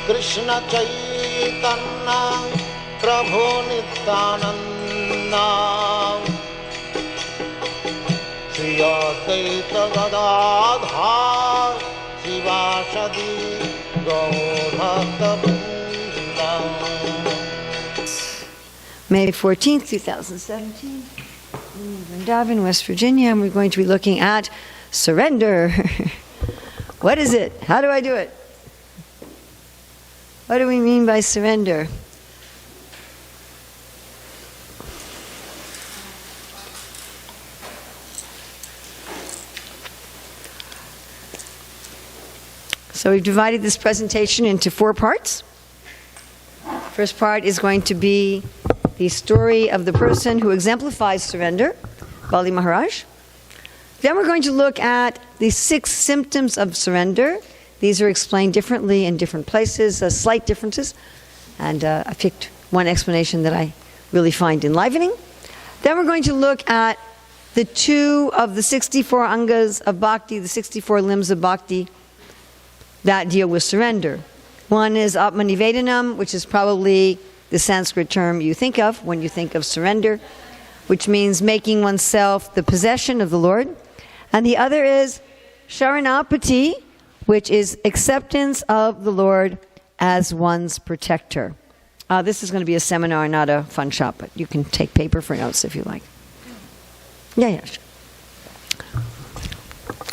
Krishna Chaitanya Prabhu Nityananda Shri Advaita Gadadhar Shivasadi Gaur-Bhakta-Vrinda. May 14th, 2017, in Vrindaban, West Virginia, and we're going to be looking at surrender. What is it? How do I do it? What do we mean by surrender? So we've divided this presentation into 4 parts. First part is going to be the story of the person who exemplifies surrender, Bali Maharaj. Then we're going to look at the 6 symptoms of surrender. These are explained differently in different places, slight differences. And I picked one explanation that I really find enlivening. Then we're going to look at the 2 of the 64 angas of bhakti, the 64 limbs of bhakti that deal with surrender. One is Atmanivedanam, which is probably the Sanskrit term you think of when you think of surrender, which means making oneself the possession of the Lord. And the other is Sharanapati, which is acceptance of the Lord as one's protector. This is going to be a seminar, not a fun shop, but you can take paper for notes if you like. Yeah, sure.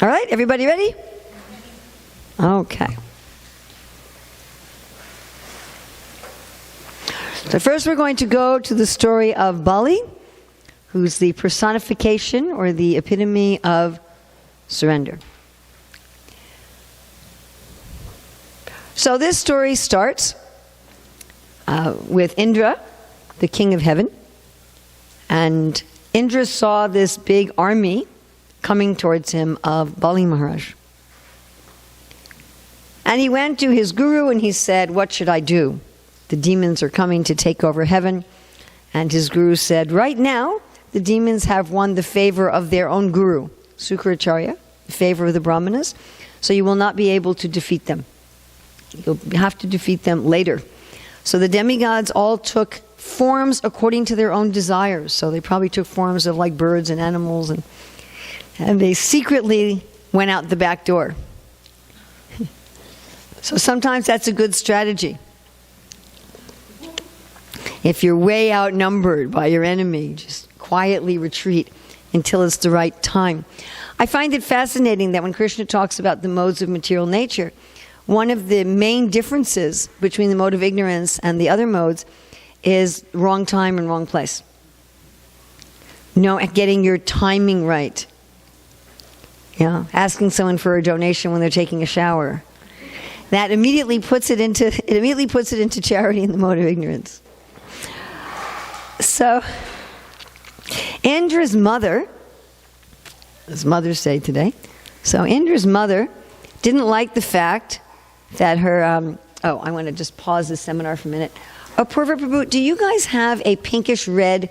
All right, everybody ready? Okay. So first we're going to go to the story of Bali, who's the personification or the epitome of surrender. So this story starts with Indra, the king of heaven. And Indra saw this big army coming towards him of Bali Maharaj. And he went to his guru and he said, "What should I do? The demons are coming to take over heaven." And his guru said, "Right now, the demons have won the favor of their own guru, Sukracharya, the favor of the Brahmanas, so you will not be able to defeat them. You'll have to defeat them later." So the demigods all took forms according to their own desires. So they probably took forms of like birds and animals, and they secretly went out the back door. So sometimes that's a good strategy. If you're way outnumbered by your enemy, just quietly retreat until it's the right time. I find it fascinating that when Krishna talks about the modes of material nature, one of the main differences between the mode of ignorance and the other modes is wrong time and wrong place. Getting your timing right. Asking someone for a donation when they're taking a shower. That immediately puts it into charity in the mode of ignorance. So, Indra's mother, it's Mother's Day today, so Indra's mother didn't like the fact that her, I want to just pause this seminar for a minute. Purva Prabhu, do you guys have a pinkish red,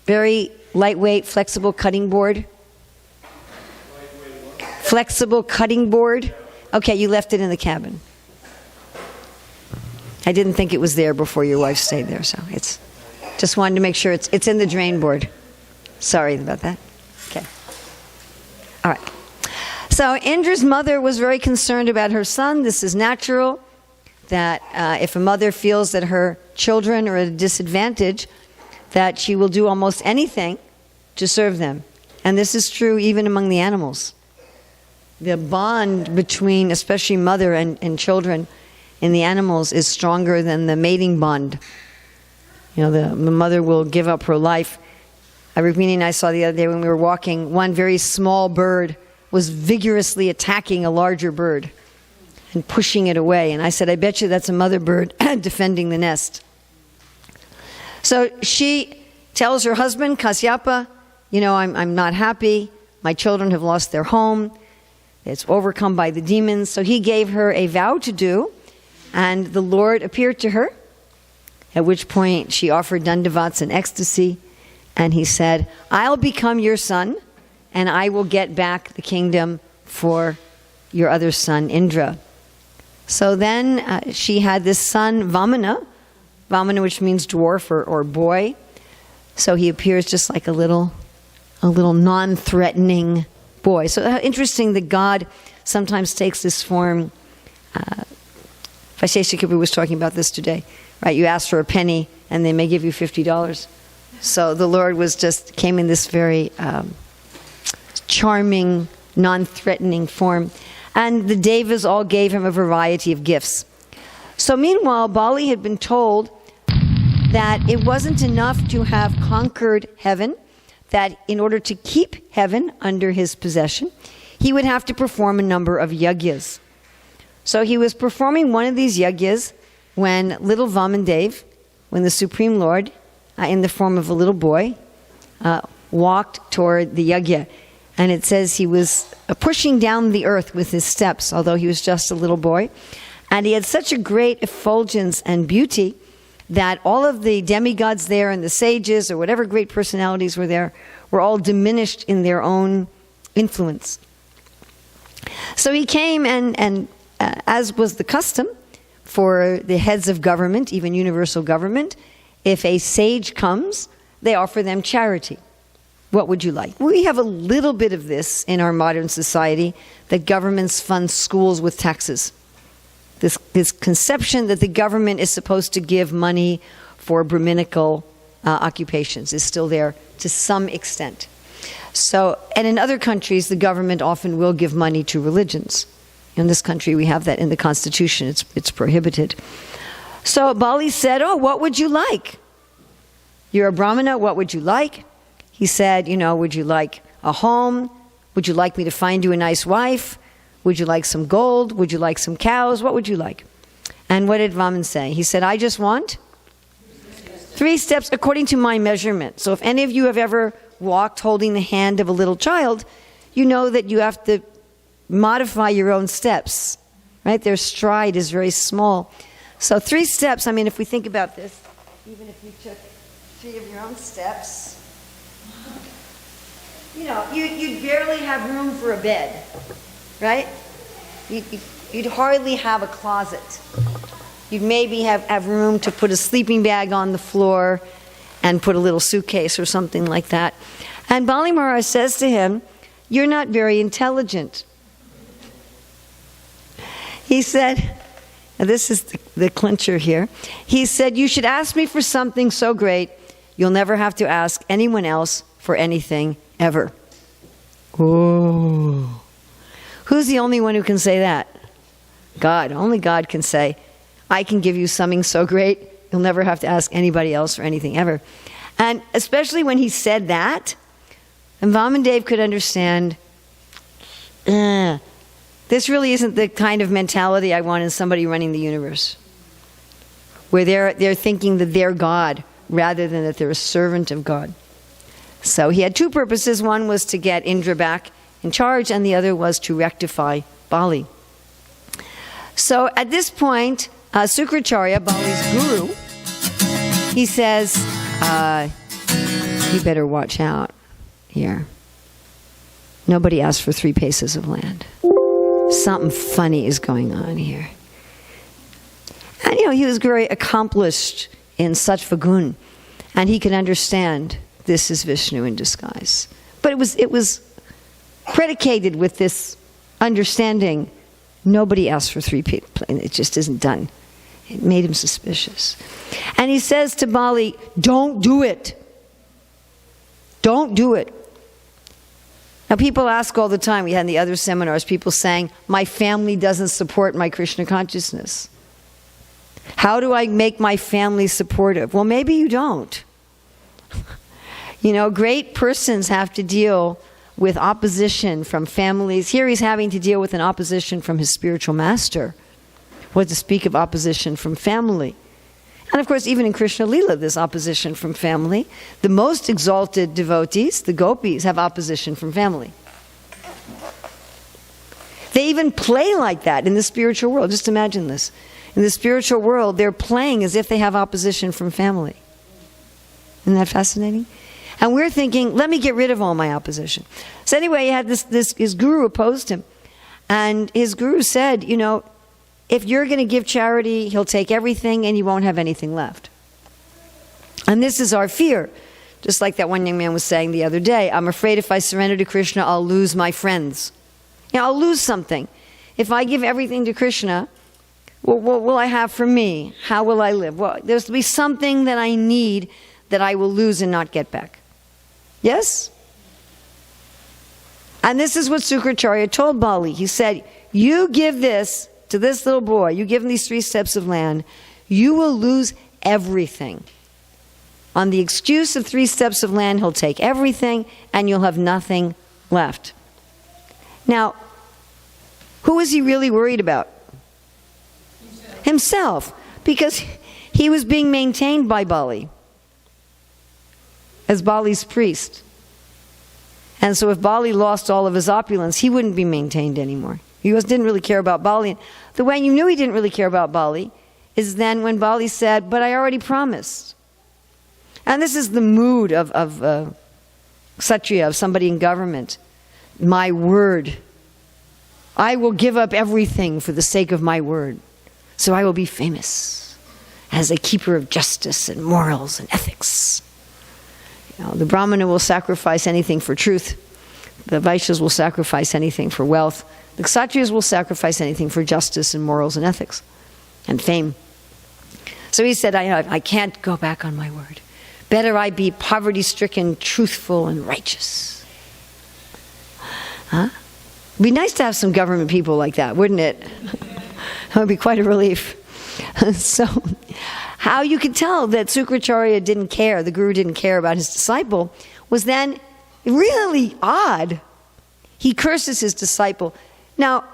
very lightweight, flexible cutting board? Flexible cutting board? Okay, you left it in the cabin. I didn't think it was there before your wife stayed there, so just wanted to make sure it's in the drain board. Sorry about that. Okay. All right. So Indra's mother was very concerned about her son. This is natural, that if a mother feels that her children are at a disadvantage, that she will do almost anything to serve them. And this is true even among the animals. The bond between, especially mother and children in the animals, is stronger than the mating bond. The mother will give up her life. Rukmini and I saw the other day when we were walking, one very small bird was vigorously attacking a larger bird and pushing it away. And I said, "I bet you that's a mother bird defending the nest." So she tells her husband, Kasyapa, I'm not happy. My children have lost their home. It's overcome by the demons. So he gave her a vow to do, and the Lord appeared to her, at which point she offered dandavats in ecstasy, and he said, "I'll become your son, and I will get back the kingdom for your other son, Indra." So then she had this son, Vamana, which means dwarf or boy. So he appears just like a little non-threatening boy. So interesting that God sometimes takes this form. Vaishesha Kippur was talking about this today, right? You ask for a penny and they may give you $50. So the Lord came in this very charming, non-threatening form. And the Devas all gave him a variety of gifts. So meanwhile, Bali had been told that it wasn't enough to have conquered heaven, that in order to keep heaven under his possession, he would have to perform a number of yagyas. So he was performing one of these yagyas when little Vamandev, when the Supreme Lord, in the form of a little boy, walked toward the yagya. And it says he was pushing down the earth with his steps, although he was just a little boy. And he had such a great effulgence and beauty that all of the demigods there and the sages or whatever great personalities were there were all diminished in their own influence. So he came and as was the custom for the heads of government, even universal government, if a sage comes, they offer them charity. What would you like? We have a little bit of this in our modern society, that governments fund schools with taxes. This conception that the government is supposed to give money for Brahminical occupations is still there to some extent. So, and in other countries, the government often will give money to religions. In this country, we have that in the Constitution. It's prohibited. So Bali said, "Oh, what would you like? You're a Brahmana, what would you like?" He said, "Would you like a home? Would you like me to find you a nice wife? Would you like some gold? Would you like some cows? What would you like?" And what did Vaman say? He said, "I just want 3 steps according to my measurement." So if any of you have ever walked holding the hand of a little child, you know that you have to modify your own steps, right? Their stride is very small. So 3 steps, if we think about this, even if you took 3 of your own steps, you'd barely have room for a bed, right? You'd hardly have a closet. You'd maybe have room to put a sleeping bag on the floor and put a little suitcase or something like that. And Bali Maharaj says to him, "You're not very intelligent." He said, and this is the clincher here, he said, "You should ask me for something so great, you'll never have to ask anyone else for anything ever." Ooh. Who's the only one who can say that? God. Only God can say, "I can give you something so great, you'll never have to ask anybody else for anything ever." And especially when he said that, and Vamandev could understand, this really isn't the kind of mentality I want in somebody running the universe, where they're thinking that they're God rather than that they're a servant of God. So he had 2 purposes. One was to get Indra back in charge, and the other was to rectify Bali. So at this point, Sukracharya, Bali's guru, he says, "You better watch out here. Nobody asked for 3 paces of land. Something funny is going on here." And he was very accomplished in Sattva Gun, and he could understand this is Vishnu in disguise. But it was predicated with this understanding. Nobody asked for 3 people. It just isn't done. It made him suspicious. And he says to Bali, "Don't do it. Don't do it." Now people ask all the time, we had in the other seminars, people saying, "My family doesn't support my Krishna consciousness. How do I make my family supportive?" Well, maybe you don't. Great persons have to deal with opposition from families. Here he's having to deal with an opposition from his spiritual master. What to speak of opposition from family? And of course, even in Krishna Lila, there's opposition from family. The most exalted devotees, the gopis, have opposition from family. They even play like that in the spiritual world. Just imagine this. In the spiritual world, they're playing as if they have opposition from family. Isn't that fascinating? And we're thinking, let me get rid of all my opposition. So anyway, he had his guru opposed him. And his guru said, if you're going to give charity, he'll take everything and you won't have anything left. And this is our fear. Just like that one young man was saying the other day, I'm afraid if I surrender to Krishna, I'll lose my friends. I'll lose something. If I give everything to Krishna, what will I have for me? How will I live? Well, there's to be something that I need that I will lose and not get back. Yes? And this is what Sukracharya told Bali. He said, you give this to this little boy, you give him these 3 steps of land, you will lose everything. On the excuse of 3 steps of land, he'll take everything and you'll have nothing left. Now, who is he really worried about? Himself. Because he was being maintained by Bali as Bali's priest. And so if Bali lost all of his opulence, he wouldn't be maintained anymore. He didn't really care about Bali. The way you knew he didn't really care about Bali is then when Bali said, but I already promised. And this is the mood of Kshatriya, of somebody in government. My word. I will give up everything for the sake of my word. So I will be famous as a keeper of justice and morals and ethics. The Brahmana will sacrifice anything for truth. The Vaishyas will sacrifice anything for wealth. The Kshatriyas will sacrifice anything for justice and morals and ethics and fame. So he said, I can't go back on my word. Better I be poverty-stricken, truthful, and righteous. Huh? It'd be nice to have some government people like that, wouldn't it? That would be quite a relief. So, how you could tell that Sukracharya didn't care, the Guru didn't care about his disciple, was then really odd. He curses his disciple. Now,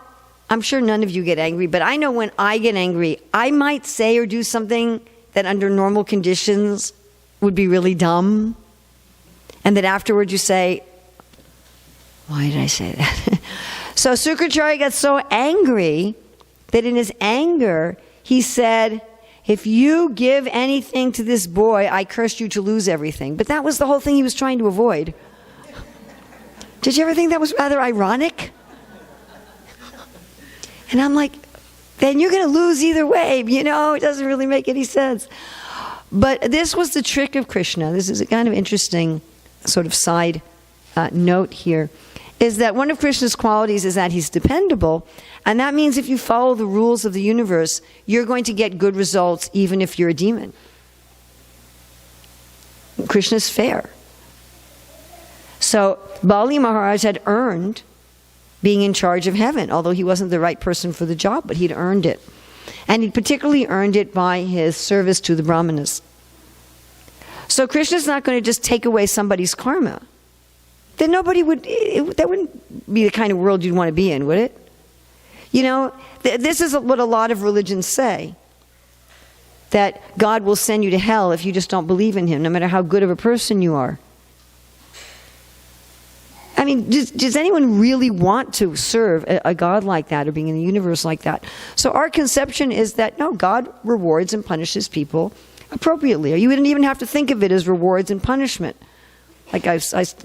I'm sure none of you get angry, but I know when I get angry, I might say or do something that under normal conditions would be really dumb. And that afterwards you say, why did I say that? So Sukracharya got so angry that in his anger, he said, if you give anything to this boy, I curse you to lose everything. But that was the whole thing he was trying to avoid. Did you ever think that was rather ironic? And I'm like, then you're going to lose either way. It doesn't really make any sense. But this was the trick of Krishna. This is a kind of interesting sort of side note here, is that one of Krishna's qualities is that he's dependable, and that means if you follow the rules of the universe, you're going to get good results even if you're a demon. Krishna's fair. So Bali Maharaj had earned being in charge of heaven, although he wasn't the right person for the job, but he'd earned it. And he particularly earned it by his service to the Brahmanas. So Krishna's not going to just take away somebody's karma. Then nobody would, that wouldn't be the kind of world you'd want to be in, would it? This is what a lot of religions say. That God will send you to hell if you just don't believe in him, no matter how good of a person you are. I mean, does anyone really want to serve a God like that or being in the universe like that? So our conception is that, no, God rewards and punishes people appropriately. Or you wouldn't even have to think of it as rewards and punishment. Like I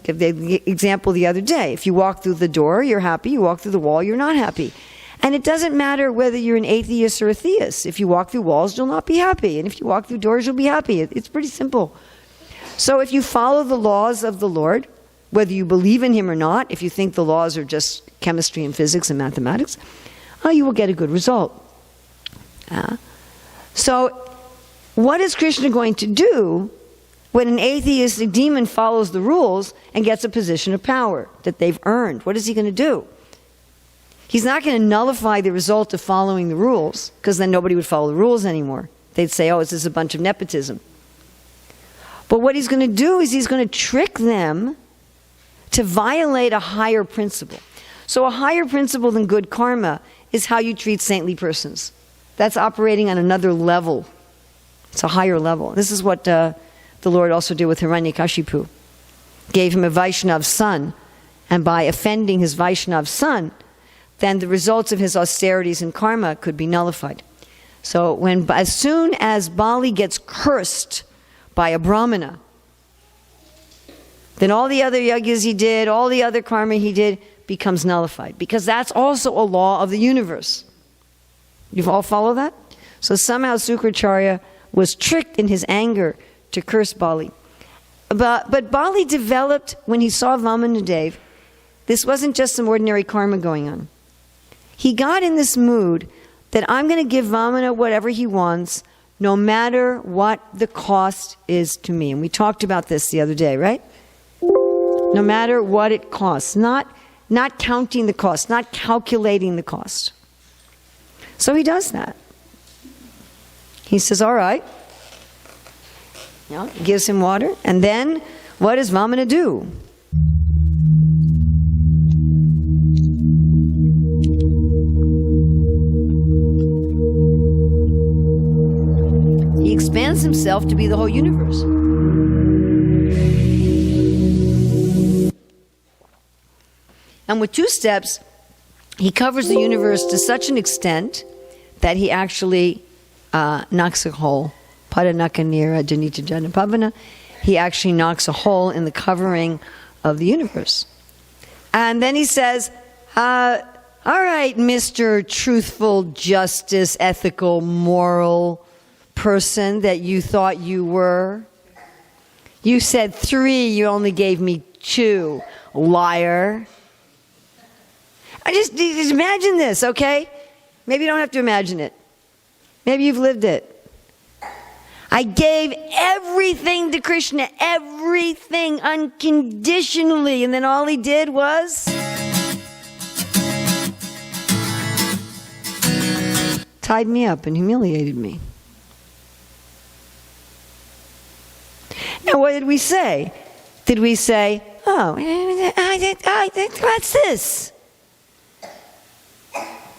gave the example the other day. If you walk through the door, you're happy. You walk through the wall, you're not happy. And it doesn't matter whether you're an atheist or a theist. If you walk through walls, you'll not be happy. And if you walk through doors, you'll be happy. It's pretty simple. So if you follow the laws of the Lord, whether you believe in him or not, if you think the laws are just chemistry and physics and mathematics, you will get a good result. So what is Krishna going to do when an atheistic demon follows the rules and gets a position of power that they've earned? What is he going to do? He's not going to nullify the result of following the rules, because then nobody would follow the rules anymore. They'd say, oh, it's just a bunch of nepotism. But what he's going to do is he's going to trick them to violate a higher principle. So a higher principle than good karma is how you treat saintly persons. That's operating on another level. It's a higher level. This is what the Lord also did with Hiranyakashipu. Gave him a Vaishnav son, and by offending his Vaishnav son, then the results of his austerities and karma could be nullified. So as soon as Bali gets cursed by a Brahmana, then all the other yajnas he did, all the other karma he did, becomes nullified. Because that's also a law of the universe. You all follow that? So somehow Sukracharya was tricked in his anger to curse Bali. But Bali developed, when he saw Vamanadeva, this wasn't just some ordinary karma going on. He got in this mood that I'm going to give Vamana whatever he wants, no matter what the cost is to me. And we talked about this the other day, right? No matter what it costs. Not counting the cost, not calculating the cost. So he does that. He says, all right. You know, gives him water. And then, what does Vamana do? He expands himself to be the whole universe. And with 2 steps, he covers the universe to such an extent that he actually knocks a hole. Padanakanira Janita Janapavana. He actually knocks a hole in the covering of the universe. And then he says, all right, Mr. Truthful, Justice, Ethical, Moral person that you thought you were. You said 3, you only gave me 2. Liar. Just imagine this, okay? Maybe you don't have to imagine it. Maybe you've lived it. I gave everything to Krishna, everything unconditionally, and then all he did was tied me up and humiliated me. Now, what did we say? Did we say, oh, what's this?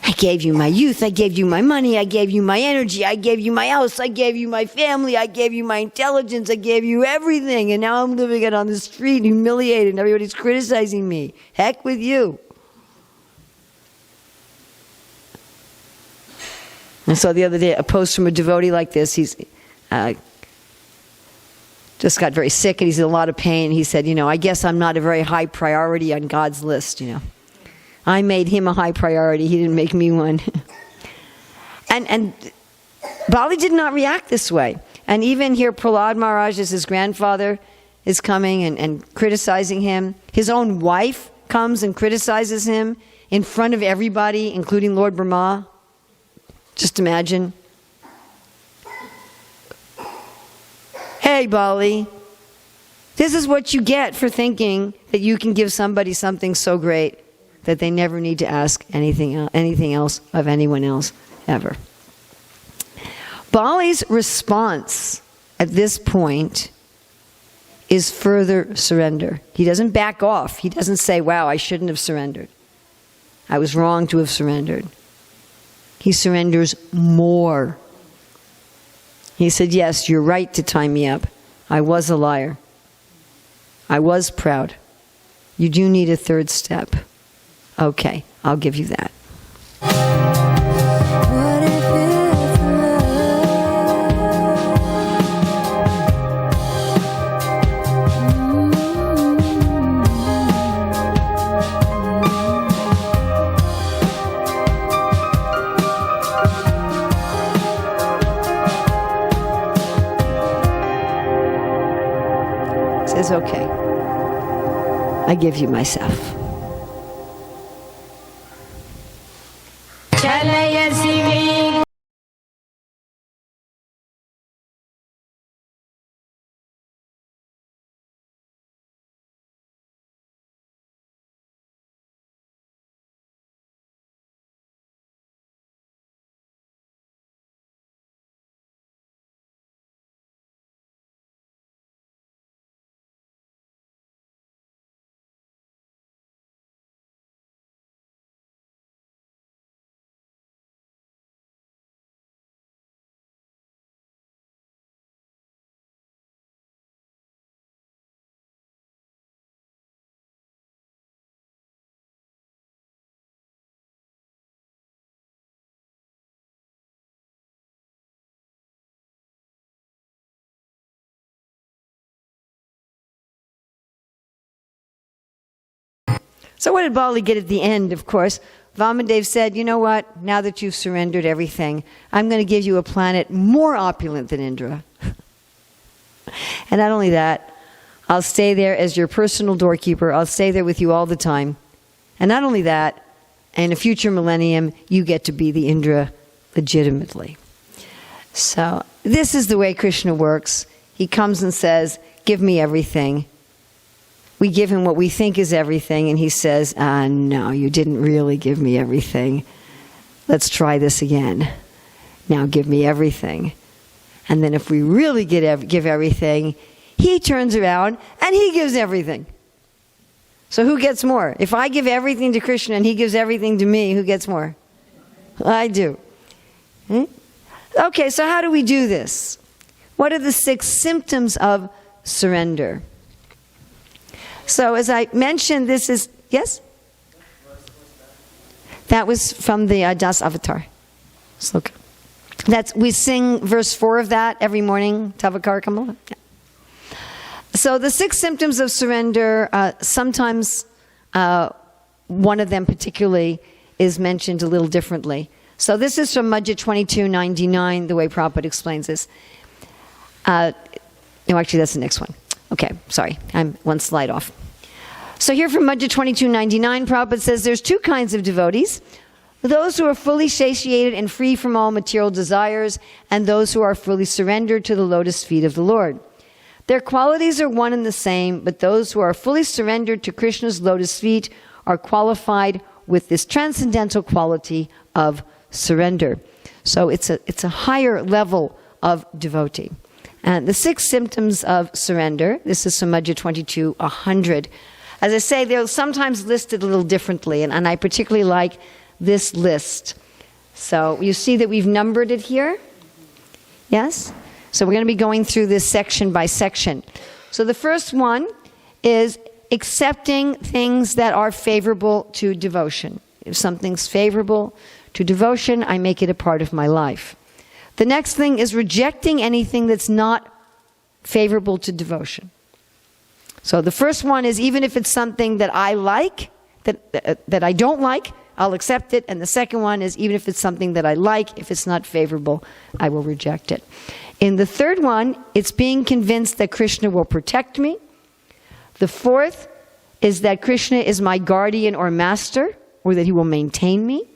I gave you my youth, I gave you my money, I gave you my energy, I gave you my house, I gave you my family, I gave you my intelligence, I gave you everything, and now I'm living it on the street, humiliated, and everybody's criticizing me. Heck with you. I saw the other day a post from a devotee like this. He's just got very sick and he's in a lot of pain. He said, I guess I'm not a very high priority on God's list, I made him a high priority. He didn't make me one. and Bali did not react this way. And even here, Prahlad Maharaj, as his grandfather, is coming and criticizing him. His own wife comes and criticizes him in front of everybody, including Lord Brahma. Just imagine. Hey, Bali, this is what you get for thinking that you can give somebody something so great that they never need to ask anything else of anyone else ever. Bali's response at this point is further surrender. He doesn't back off. He doesn't say, wow, I shouldn't have surrendered. I was wrong to have surrendered. He surrenders more. He said, yes, you're right to tie me up. I was a liar. I was proud. You do need a 3rd step. Okay, I'll give you that. What if it's love? Says, okay, I give you myself. So what did Bali get at the end, of course? Vamadev said, you know what? Now that you've surrendered everything, I'm going to give you a planet more opulent than Indra. And not only that, I'll stay there as your personal doorkeeper. I'll stay there with you all the time. And not only that, in a future millennium, you get to be the Indra legitimately. So this is the way Krishna works. He comes and says, give me everything. We give him what we think is everything, and he says, no, you didn't really give me everything. Let's try this again. Now give me everything. And then if we really give everything, he turns around and he gives everything. So who gets more? If I give everything to Krishna and he gives everything to me, who gets more? I do. Okay, so how do we do this? What are the 6 symptoms of surrender? So as I mentioned, this is, yes? That was from the Das Avatar. Sloka. We sing verse 4 of that every morning, Tavakar Kamala. Yeah. So the 6 symptoms of surrender, sometimes one of them particularly is mentioned a little differently. So this is from Madhya 2299, the way Prabhupada explains this. No, actually that's the next one. Okay, sorry, I'm one slide off. So here from Madhya 2299, Prabhupada says there's 2 kinds of devotees. Those who are fully satiated and free from all material desires, and those who are fully surrendered to the lotus feet of the Lord. Their qualities are one and the same, but those who are fully surrendered to Krishna's lotus feet are qualified with this transcendental quality of surrender. So it's a higher level of devotee. And the 6 symptoms of surrender, this is from Madhya 22:100. As I say, they're sometimes listed a little differently, and I particularly like this list. So you see that we've numbered it here? Yes? So we're going to be going through this section by section. So the first one is accepting things that are favorable to devotion. If something's favorable to devotion, I make it a part of my life. The next thing is rejecting anything that's not favorable to devotion. So the first one is even if it's something that I like, that I don't like, I'll accept it. And the second one is even if it's something that I like, if it's not favorable, I will reject it. In the third one, it's being convinced that Krishna will protect me. The fourth is that Krishna is my guardian or master, or that he will maintain me.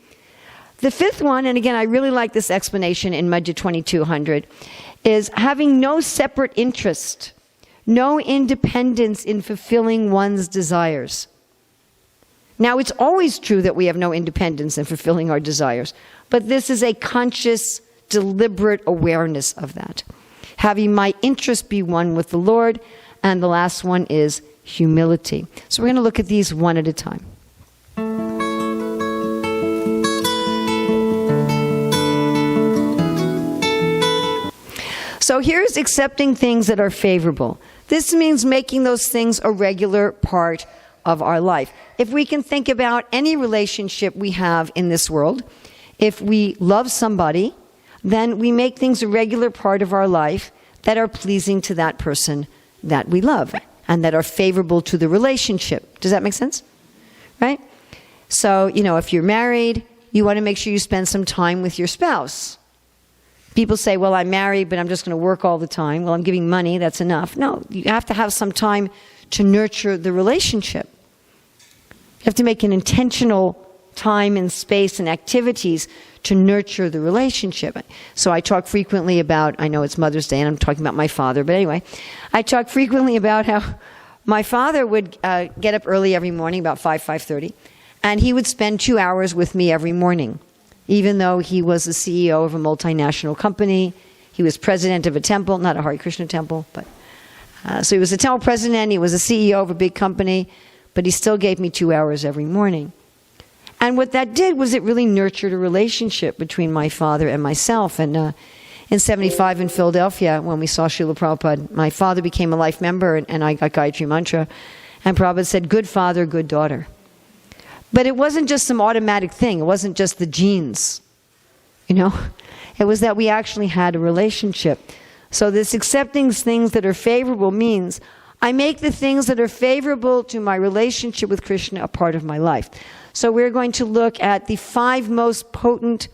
The fifth one, and again, I really like this explanation in Madhya 2200, is having no separate interest, no independence in fulfilling one's desires. Now, it's always true that we have no independence in fulfilling our desires, but this is a conscious, deliberate awareness of that. Having my interest be one with the Lord, and the last one is humility. So we're going to look at these one at a time. So here's accepting things that are favorable. This means making those things a regular part of our life. If we can think about any relationship we have in this world, if we love somebody, then we make things a regular part of our life that are pleasing to that person that we love and that are favorable to the relationship. Does that make sense? Right? So, if you're married, you want to make sure you spend some time with your spouse. People say, well, I'm married, but I'm just going to work all the time. Well, I'm giving money, that's enough. No, you have to have some time to nurture the relationship. You have to make an intentional time and space and activities to nurture the relationship. So I talk frequently about, I know it's Mother's Day and I'm talking about my father, but anyway, I talk frequently about how my father would get up early every morning, about 5:30, and he would spend 2 hours with me every morning. Even though he was the CEO of a multinational company, he was president of a temple, not a Hare Krishna temple, but so he was a temple president, he was a CEO of a big company, but he still gave me 2 hours every morning. And what that did was it really nurtured a relationship between my father and myself. And in 75 in Philadelphia, when we saw Srila Prabhupada, my father became a life member and I got Gayatri Mantra. And Prabhupada said, good father, good daughter. But it wasn't just some automatic thing. It wasn't just the genes. It was that we actually had a relationship. So this accepting things that are favorable means I make the things that are favorable to my relationship with Krishna a part of my life. So we're going to look at the 5 most potent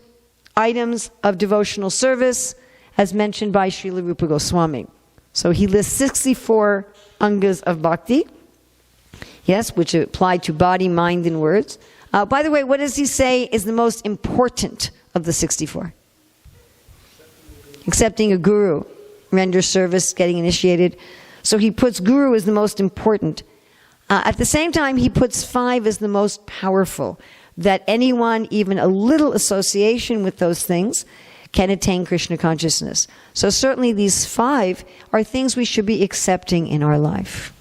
items of devotional service as mentioned by Srila Rupa Goswami. So he lists 64 angas of bhakti, yes, which apply to body, mind, and words. By the way, what does he say is the most important of the 64? Accepting a guru, render service, getting initiated. So he puts guru as the most important. At the same time, he puts 5 as the most powerful, that anyone, even a little association with those things, can attain Krishna consciousness. So certainly these 5 are things we should be accepting in our life.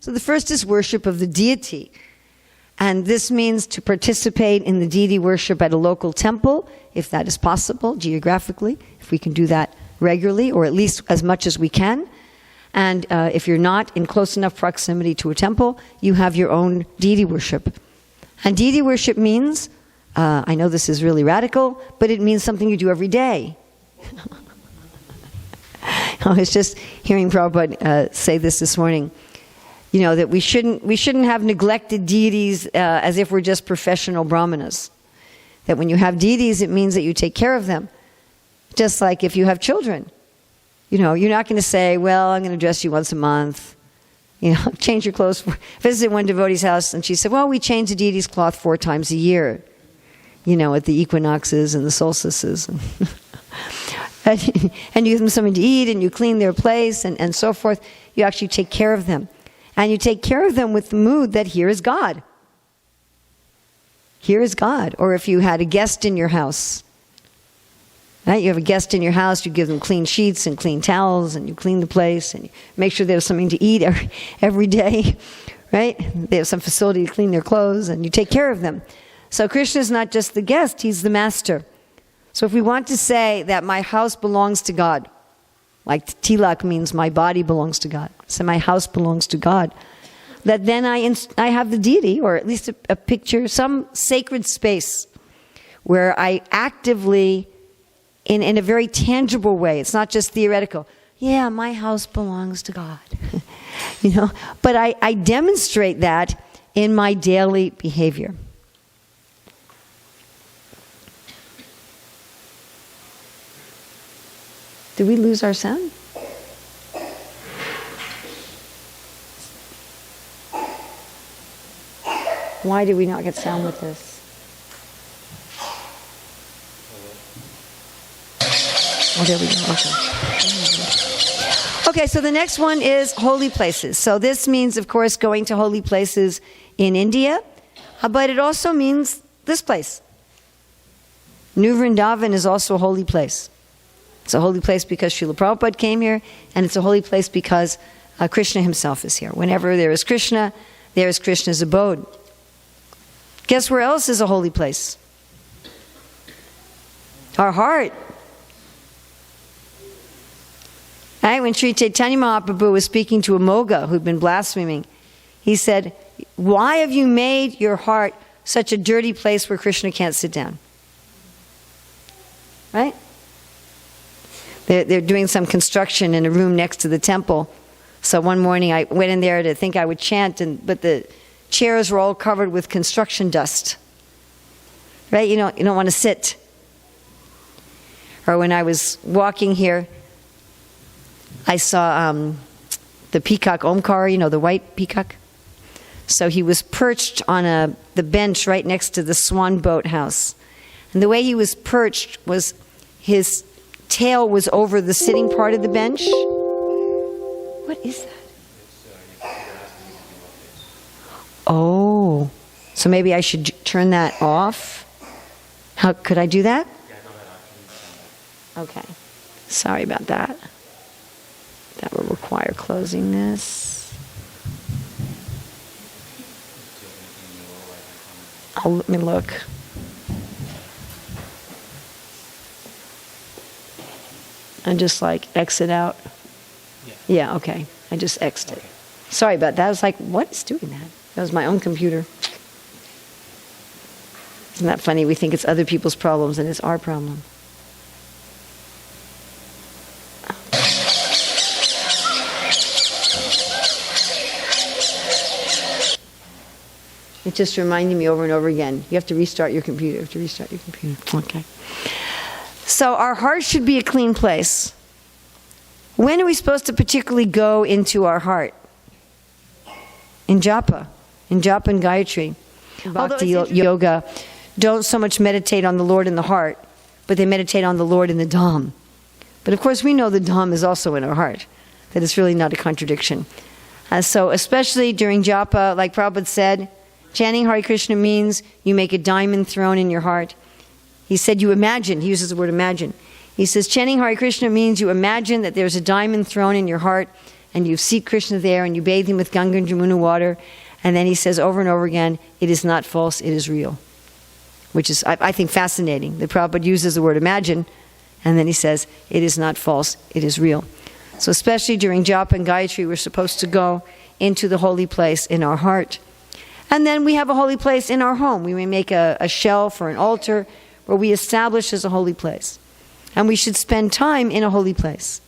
So the first is worship of the deity. And this means to participate in the deity worship at a local temple, if that is possible, geographically, if we can do that regularly, or at least as much as we can. And if you're not in close enough proximity to a temple, you have your own deity worship. And deity worship means, I know this is really radical, but it means something you do every day. I was just hearing Prabhupada say this morning. You know, that we shouldn't have neglected deities as if we're just professional brahmanas. That when you have deities, it means that you take care of them. Just like if you have children. You know, you're not going to say, well, I'm going to dress you once a month. You know, change your clothes. Visited one devotee's house and she said, well, we change the deity's cloth 4 times a year. You know, at the equinoxes and the solstices. And you give them something to eat and you clean their place and so forth. You actually take care of them. And you take care of them with the mood that here is God. Here is God. Or if you had a guest in your house, right? You have a guest in your house, you give them clean sheets and clean towels, and you clean the place, and you make sure they have something to eat every day, right? They have some facility to clean their clothes, and you take care of them. So Krishna is not just the guest, he's the master. So if we want to say that my house belongs to God, like tilak means my body belongs to God. So my house belongs to God. That then I have the deity, or at least a picture, some sacred space where I actively, in a very tangible way, it's not just theoretical, yeah, my house belongs to God. You know, but I demonstrate that in my daily behavior. Did we lose our sound? Why did we not get sound with this? Oh, there we go. Okay. Okay, so the next one is holy places. So this means, of course, going to holy places in India, but it also means this place. New Vrindaban is also a holy place. It's a holy place because Srila Prabhupada came here, and it's a holy place because Krishna himself is here. Whenever there is Krishna, there is Krishna's abode. Guess where else is a holy place? Our heart. Right? When Sri Chaitanya Mahaprabhu was speaking to a Moga who'd been blaspheming, he said, why have you made your heart such a dirty place where Krishna can't sit down? Right? They're doing some construction in a room next to the temple. So one morning I went in there to think I would chant, but the chairs were all covered with construction dust. Right? You don't want to sit. Or when I was walking here, I saw the peacock Omkar, the white peacock. So he was perched on the bench right next to the swan boat house. And the way he was perched was his tail was over the sitting part of the bench. What is that? Oh, so maybe I should turn that off? How could I do that? Okay, sorry about that. That will require closing this. Let me look. And just exit out. Yeah, okay. I just exited. Okay. Sorry about that. I was like, what is doing that? That was my own computer. Isn't that funny? We think it's other people's problems and it's our problem. It's just reminding me over and over again. You have to restart your computer. Okay. So our heart should be a clean place. When are we supposed to particularly go into our heart? In japa and Gayatri. Bhakti yoga don't so much meditate on the Lord in the heart, but they meditate on the Lord in the Dham. But of course we know the Dham is also in our heart, that it's really not a contradiction. So especially during japa, like Prabhupada said, chanting Hare Krishna means you make a diamond throne in your heart. He said you imagine, he uses the word imagine. He says chanting Hare Krishna means you imagine that there's a diamond throne in your heart and you see Krishna there and you bathe him with Ganga and Jamuna water. And then he says over and over again, it is not false, it is real. Which is, I think, fascinating. The Prabhupada uses the word imagine and then he says, it is not false, it is real. So especially during japa and Gayatri, we're supposed to go into the holy place in our heart. And then we have a holy place in our home. We may make a shelf or an altar where we establish as a holy place. And we should spend time in a holy place.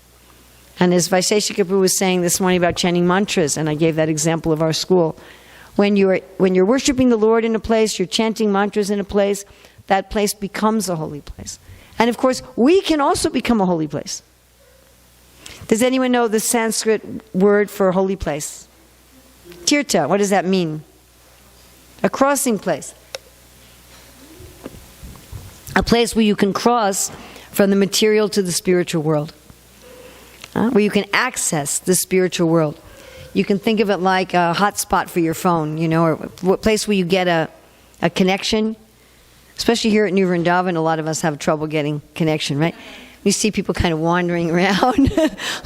And as Vaisheshika Prabhu was saying this morning about chanting mantras, and I gave that example of our school, when you're worshiping the Lord in a place, you're chanting mantras in a place, that place becomes a holy place. And of course, we can also become a holy place. Does anyone know the Sanskrit word for holy place? Tirtha, what does that mean? A crossing place. A place where you can cross from the material to the spiritual world. Where you can access the spiritual world. You can think of it like a hotspot for your phone, or what place where you get a connection. Especially here at New Vrindaban, a lot of us have trouble getting connection, right? You see people kind of wandering around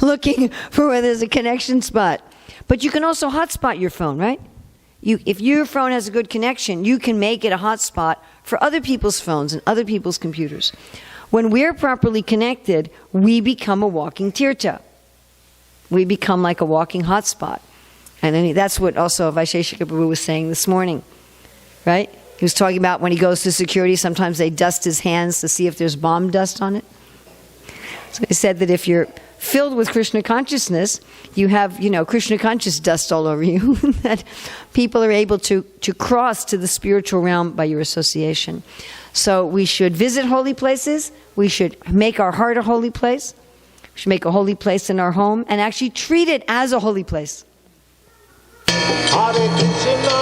looking for where there's a connection spot. But you can also hotspot your phone, right? If your phone has a good connection, you can make it a hotspot for other people's phones and other people's computers. When we're properly connected, we become a walking tirtha. We become like a walking hotspot. And then that's what also Vaisheshika Prabhu was saying this morning, right? He was talking about when he goes to security, sometimes they dust his hands to see if there's bomb dust on it. So he said that if you're filled with Krishna consciousness, you have, Krishna conscious dust all over you, that people are able to cross to the spiritual realm by your association. So we should visit holy places. We should make our heart a holy place. We should make a holy place in our home and actually treat it as a holy place. Hare Krishna,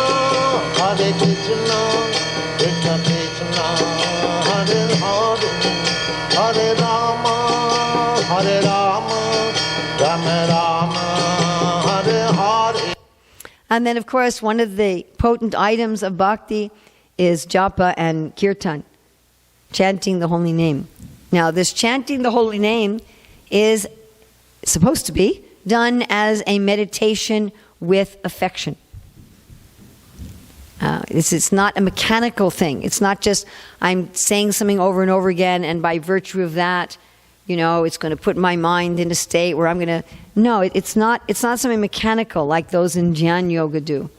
Hare Krishna, Krishna Krishna, Hare Hare, Hare Rama, Hare Rama, Rama Rama, Hare Hare. And then, of course, one of the potent items of bhakti is japa and kirtan, chanting the holy name. Now, this chanting the holy name is supposed to be done as a meditation with affection. It's not a mechanical thing. It's not just I'm saying something over and over again, and by virtue of that, it's going to put my mind in a state where I'm going to... No, it's not something mechanical like those in Jnana Yoga do.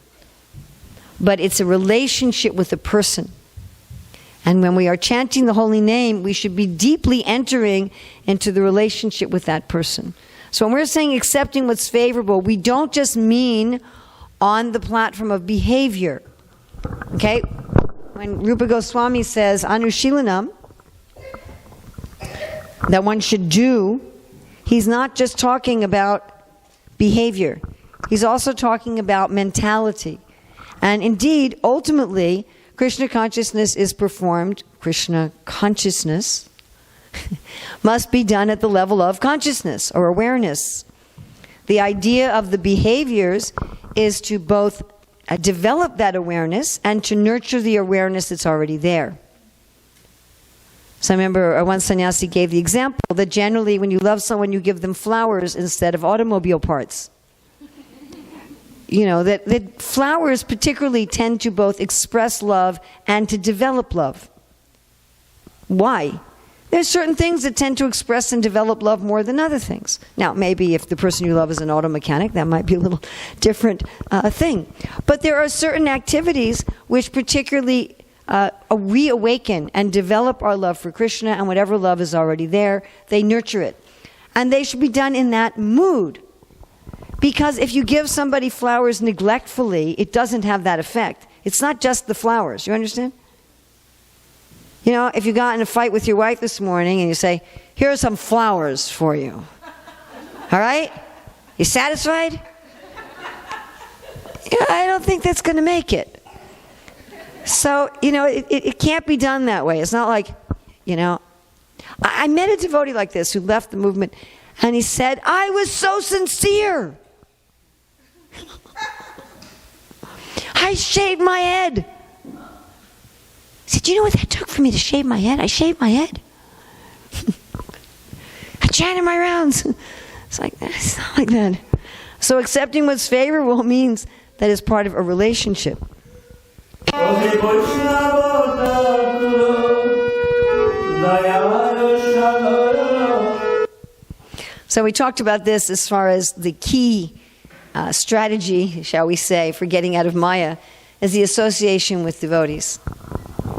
But it's a relationship with a person. And when we are chanting the holy name, we should be deeply entering into the relationship with that person. So when we're saying accepting what's favorable, we don't just mean on the platform of behavior. Okay? When Rupa Goswami says Anushilanam, that one should do, he's not just talking about behavior. He's also talking about mentality. And indeed, ultimately, Krishna consciousness is performed, Krishna consciousness must be done at the level of consciousness or awareness. The idea of the behaviors is to both develop that awareness and to nurture the awareness that's already there. So I remember one sannyasi gave the example that generally when you love someone, you give them flowers instead of automobile parts. That flowers particularly tend to both express love and to develop love. Why? There's certain things that tend to express and develop love more than other things. Now, maybe if the person you love is an auto mechanic, that might be a little different thing. But there are certain activities which particularly reawaken and develop our love for Krishna, and whatever love is already there, they nurture it. And they should be done in that mood. Because if you give somebody flowers neglectfully, it doesn't have that effect. It's not just the flowers. You understand? You know, if you got in a fight with your wife this morning and you say, here are some flowers for you. All right? You satisfied? Yeah, I don't think that's going to make it. So, you know, it can't be done that way. It's not like, you know. I met a devotee like this who left the movement, and he said, I was so sincere. I shaved my head. He said, you know what that took for me to shave my head? I shaved my head. I chanted my rounds. It's like, it's not like that. So accepting what's favorable means that it's part of a relationship. So we talked about this as far as the key strategy, shall we say, for getting out of Maya is the association with devotees.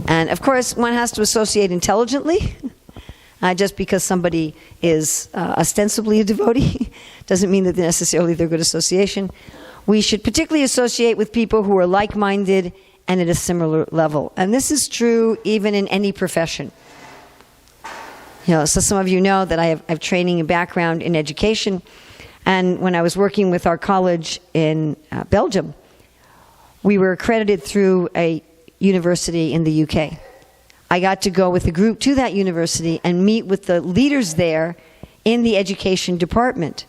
And of course, one has to associate intelligently. Just because somebody is ostensibly a devotee doesn't mean that necessarily they're good association. We should particularly associate with people who are like-minded and at a similar level. And this is true even in any profession. You know, so some of you know that I have training and background in education. And when I was working with our college in Belgium, we were accredited through a university in the UK. I got to go with a group to that university and meet with the leaders there in the education department.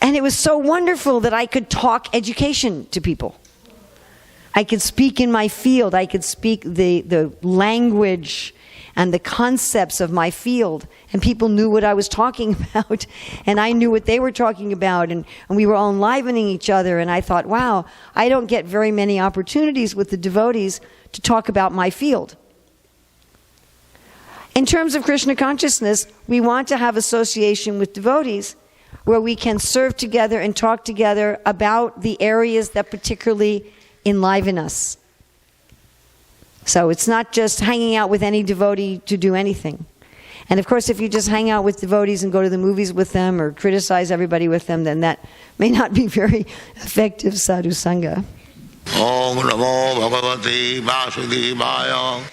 And it was so wonderful that I could talk education to people. I could speak in my field. I could speak the language and the concepts of my field. And people knew what I was talking about. And I knew what they were talking about. And we were all enlivening each other. And I thought, wow, I don't get very many opportunities with the devotees to talk about my field. In terms of Krishna consciousness, we want to have association with devotees where we can serve together and talk together about the areas that particularly enliven us. So it's not just hanging out with any devotee to do anything. And of course, if you just hang out with devotees and go to the movies with them or criticize everybody with them, then that may not be very effective sadhu sangha. Om Namo Bhagavate Vasudevaya.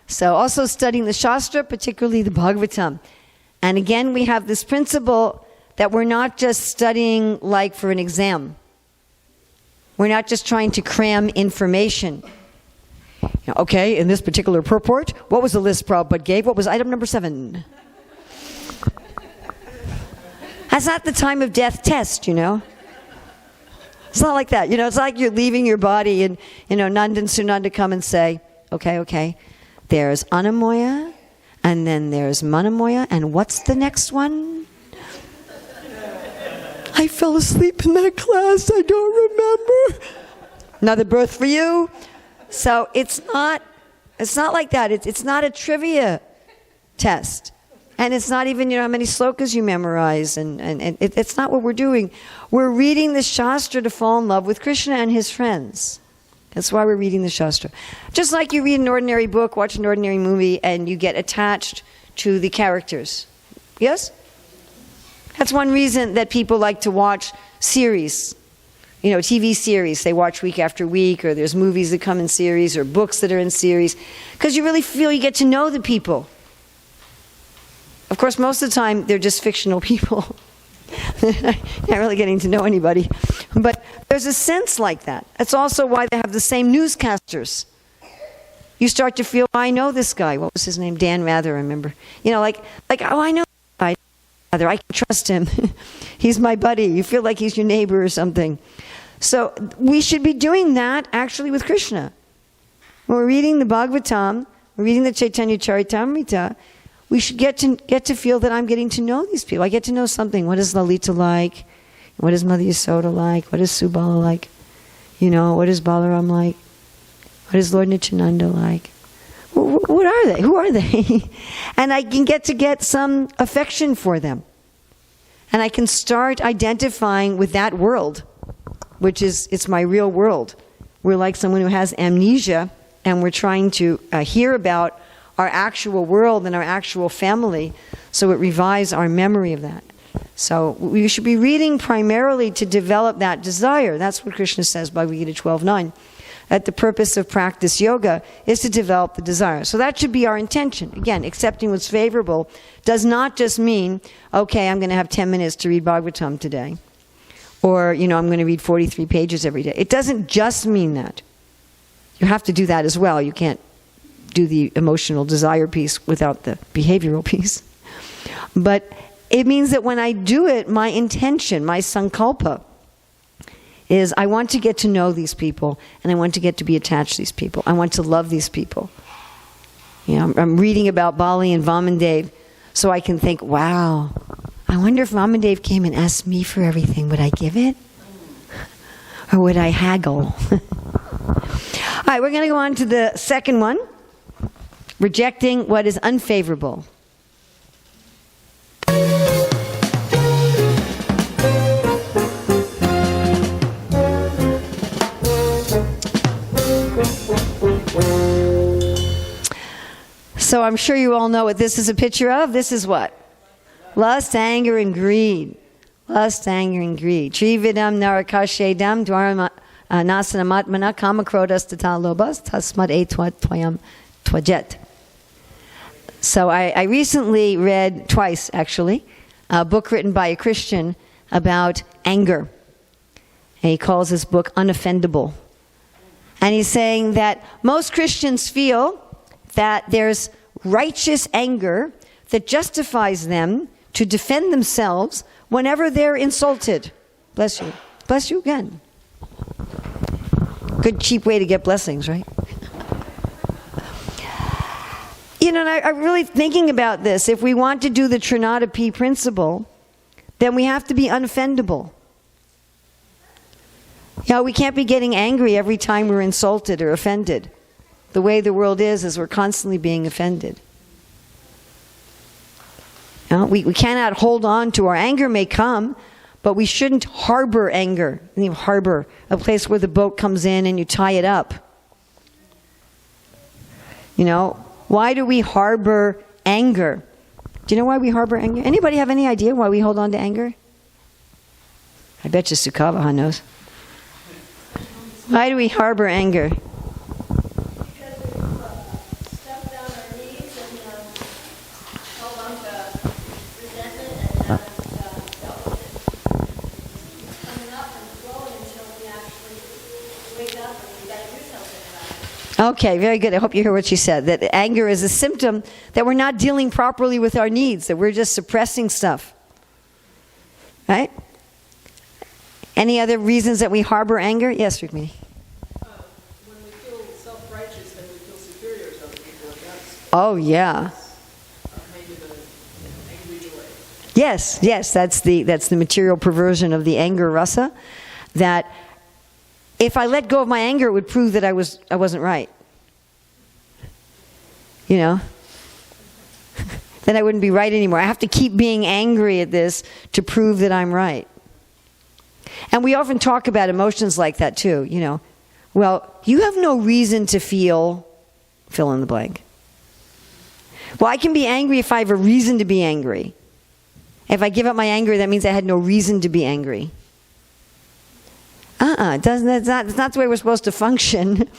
So also studying the Shastra, particularly the Bhagavatam. And again, we have this principle that we're not just studying like for an exam. We're not just trying to cram information. You know, okay, in this particular purport, what was the list Prabhupada gave? What was item number 7? That's not the time of death test, you know. It's not like that. You know, it's like you're leaving your body and, you know, Nanda and Sunanda come and say, okay, there's Anamoya, and then there's Manamoya, and what's the next one? I fell asleep in that class, I don't remember. Another birth for you. So it's not like that. It's not a trivia test. And it's not even, you know, how many slokas you memorize. And it's not what we're doing. We're reading the Shastra to fall in love with Krishna and his friends. That's why we're reading the Shastra. Just like you read an ordinary book, watch an ordinary movie, and you get attached to the characters. Yes? That's one reason that people like to watch series. You know, TV series they watch week after week, or there's movies that come in series, or books that are in series. Because you really feel you get to know the people. Of course, most of the time, they're just fictional people. Not really getting to know anybody. But there's a sense like that. That's also why they have the same newscasters. You start to feel, I know this guy. What was his name? Dan Rather, I remember. You know, like oh, I know this guy. Rather, I can trust him. He's my buddy. You feel like he's your neighbor or something. So we should be doing that actually with Krishna. When we're reading the Bhagavatam, we're reading the Chaitanya Charitamrita, we should get to feel that I'm getting to know these people. I get to know something. What is Lalita like? What is Mother Yasoda like? What is Subala like? You know, what is Balaram like? What is Lord Nityananda like? What are they? Who are they? And I can get some affection for them. And I can start identifying with that world, which is, it's my real world. We're like someone who has amnesia, and we're trying to hear about our actual world and our actual family, so it revives our memory of that. So we should be reading primarily to develop that desire. That's what Krishna says, Bhagavad Gita 12:9. that the purpose of practice yoga is to develop the desire. So that should be our intention. Again, accepting what's favorable does not just mean, okay, I'm going to have 10 minutes to read Bhagavatam today. Or, I'm going to read 43 pages every day. It doesn't just mean that. You have to do that as well. You can't do the emotional desire piece without the behavioral piece. But it means that when I do it, my intention, my sankalpa, is I want to get to know these people, and I want to get to be attached to these people. I want to love these people. I'm reading about Bali and Vamandev, so I can think, wow, I wonder if Vamandev came and asked me for everything, would I give it? Or would I haggle? All right, we're going to go on to the second one, rejecting what is unfavorable. So I'm sure you all know what this is a picture of. This is what? Lust, anger, and greed. Lust, anger, and greed. Trividam narakashedam dwaram nasanamatmana kamakrodas tata lobas tasmad etwayam twajet. So I recently read, twice actually, a book written by a Christian about anger. And he calls this book Unoffendable. And he's saying that most Christians feel that there's righteous anger that justifies them to defend themselves whenever they're insulted. Bless you. Bless you again. Good cheap way to get blessings, right? And I'm really thinking about this. If we want to do the Trinadapi principle, then we have to be unoffendable. We can't be getting angry every time we're insulted or offended. The way the world is we're constantly being offended. We cannot hold on to our anger. May come, but we shouldn't harbor anger. Harbor, a place where the boat comes in and you tie it up. Why do we harbor anger? Do you know why we harbor anger? Anybody have any idea why we hold on to anger? I bet you Sukavaha knows. Why do we harbor anger? Okay, very good. I hope you hear what she said. That anger is a symptom that we're not dealing properly with our needs, that we're just suppressing stuff. Right? Any other reasons that we harbor anger? Yes, Rukmini. When we feel self-righteous, then we feel superior to other people. Oh, yeah. Maybe the angry joy. Yes, that's the material perversion of the anger rasa. That if I let go of my anger, it would prove that I wasn't right. Then I wouldn't be right anymore. I have to keep being angry at this to prove that I'm right. And we often talk about emotions like that too, Well, you have no reason to feel fill in the blank. Well, I can be angry if I have a reason to be angry. If I give up my anger, that means I had no reason to be angry. That's not the way we're supposed to function.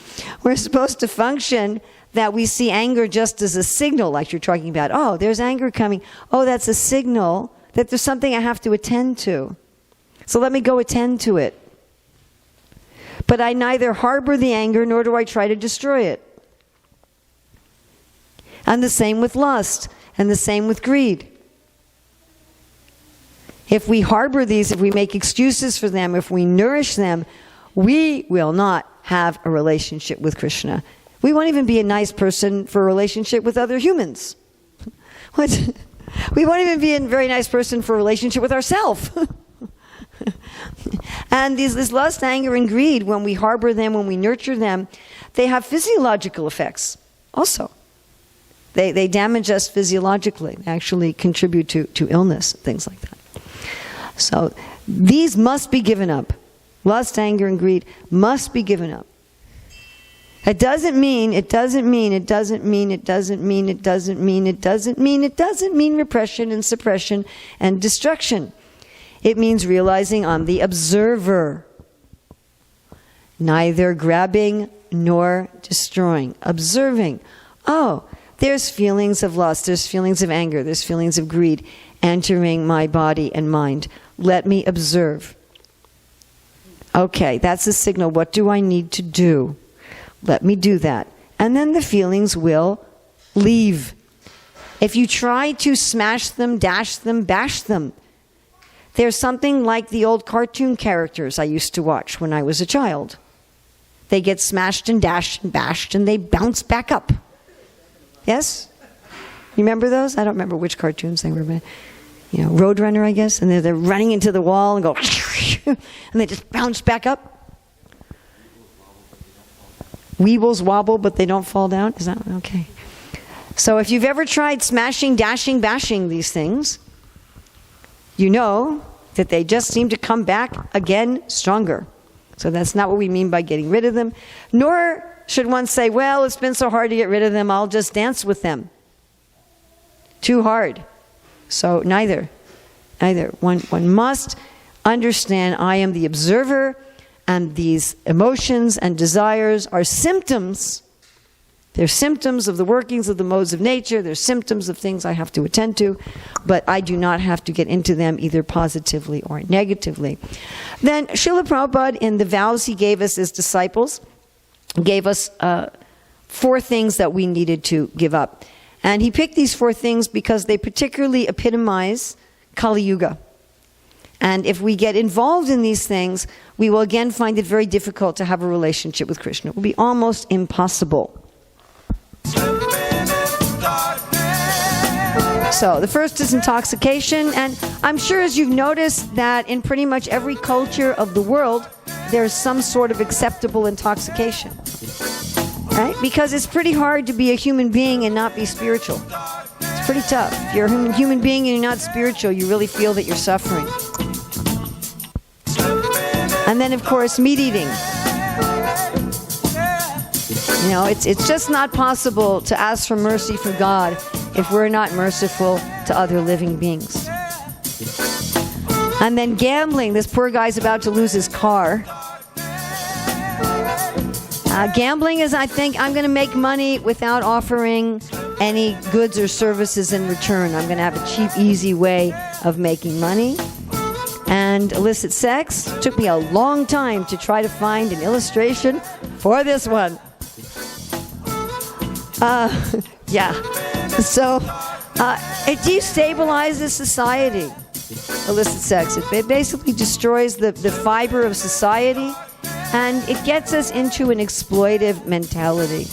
We're supposed to function that we see anger just as a signal, like you're talking about. Oh, there's anger coming. Oh, that's a signal that there's something I have to attend to. So let me go attend to it. But I neither harbor the anger nor do I try to destroy it. And the same with lust, and the same with greed. If we harbor these, if we make excuses for them, if we nourish them, we will not have a relationship with Krishna. We won't even be a nice person for a relationship with other humans. We won't even be a very nice person for a relationship with ourselves. And this lust, anger, and greed, when we harbor them, when we nurture them, they have physiological effects also. They damage us physiologically, actually contribute to illness, things like that. So these must be given up. Lust, anger, and greed must be given up. It doesn't mean repression and suppression and destruction. It means realizing I'm the observer, neither grabbing nor destroying. Observing. Oh, there's feelings of lust, there's feelings of anger, there's feelings of greed entering my body and mind. Let me observe. Okay, that's a signal. What do I need to do? Let me do that. And then the feelings will leave. If you try to smash them, dash them, bash them, there's something like the old cartoon characters I used to watch when I was a child. They get smashed and dashed and bashed and they bounce back up. Yes? You remember those? I don't remember which cartoons they were, but, you know, Roadrunner, I guess, and they're running into the wall and go, and they just bounce back up. Weebles wobble, but they don't fall down. Is that okay? So if you've ever tried smashing, dashing, bashing these things, you know that they just seem to come back again stronger. So that's not what we mean by getting rid of them. Nor should one say, well, it's been so hard to get rid of them, I'll just dance with them. Too hard. So neither. One must understand I am the observer, and these emotions and desires are symptoms. They're symptoms of the workings of the modes of nature. They're symptoms of things I have to attend to, but I do not have to get into them either positively or negatively. Then Srila Prabhupada, in the vows he gave us as disciples, gave us 4 things that we needed to give up. And he picked these 4 things because they particularly epitomize Kali Yuga. And if we get involved in these things, we will again find it very difficult to have a relationship with Krishna. It will be almost impossible. So the first is intoxication, and I'm sure as you've noticed that in pretty much every culture of the world, there's some sort of acceptable intoxication. Right? Because it's pretty hard to be a human being and not be spiritual. It's pretty tough. If you're a human being and you're not spiritual, you really feel that you're suffering. And then, of course, meat eating. You know, it's just not possible to ask for mercy from God if we're not merciful to other living beings. And then gambling. This poor guy's about to lose his car. Gambling is, I think, I'm going to make money without offering any goods or services in return. I'm going to have a cheap, easy way of making money. And illicit sex. It took me a long time to try to find an illustration for this one. Yeah. So, it destabilizes society, illicit sex. It basically destroys the fiber of society, and it gets us into an exploitive mentality.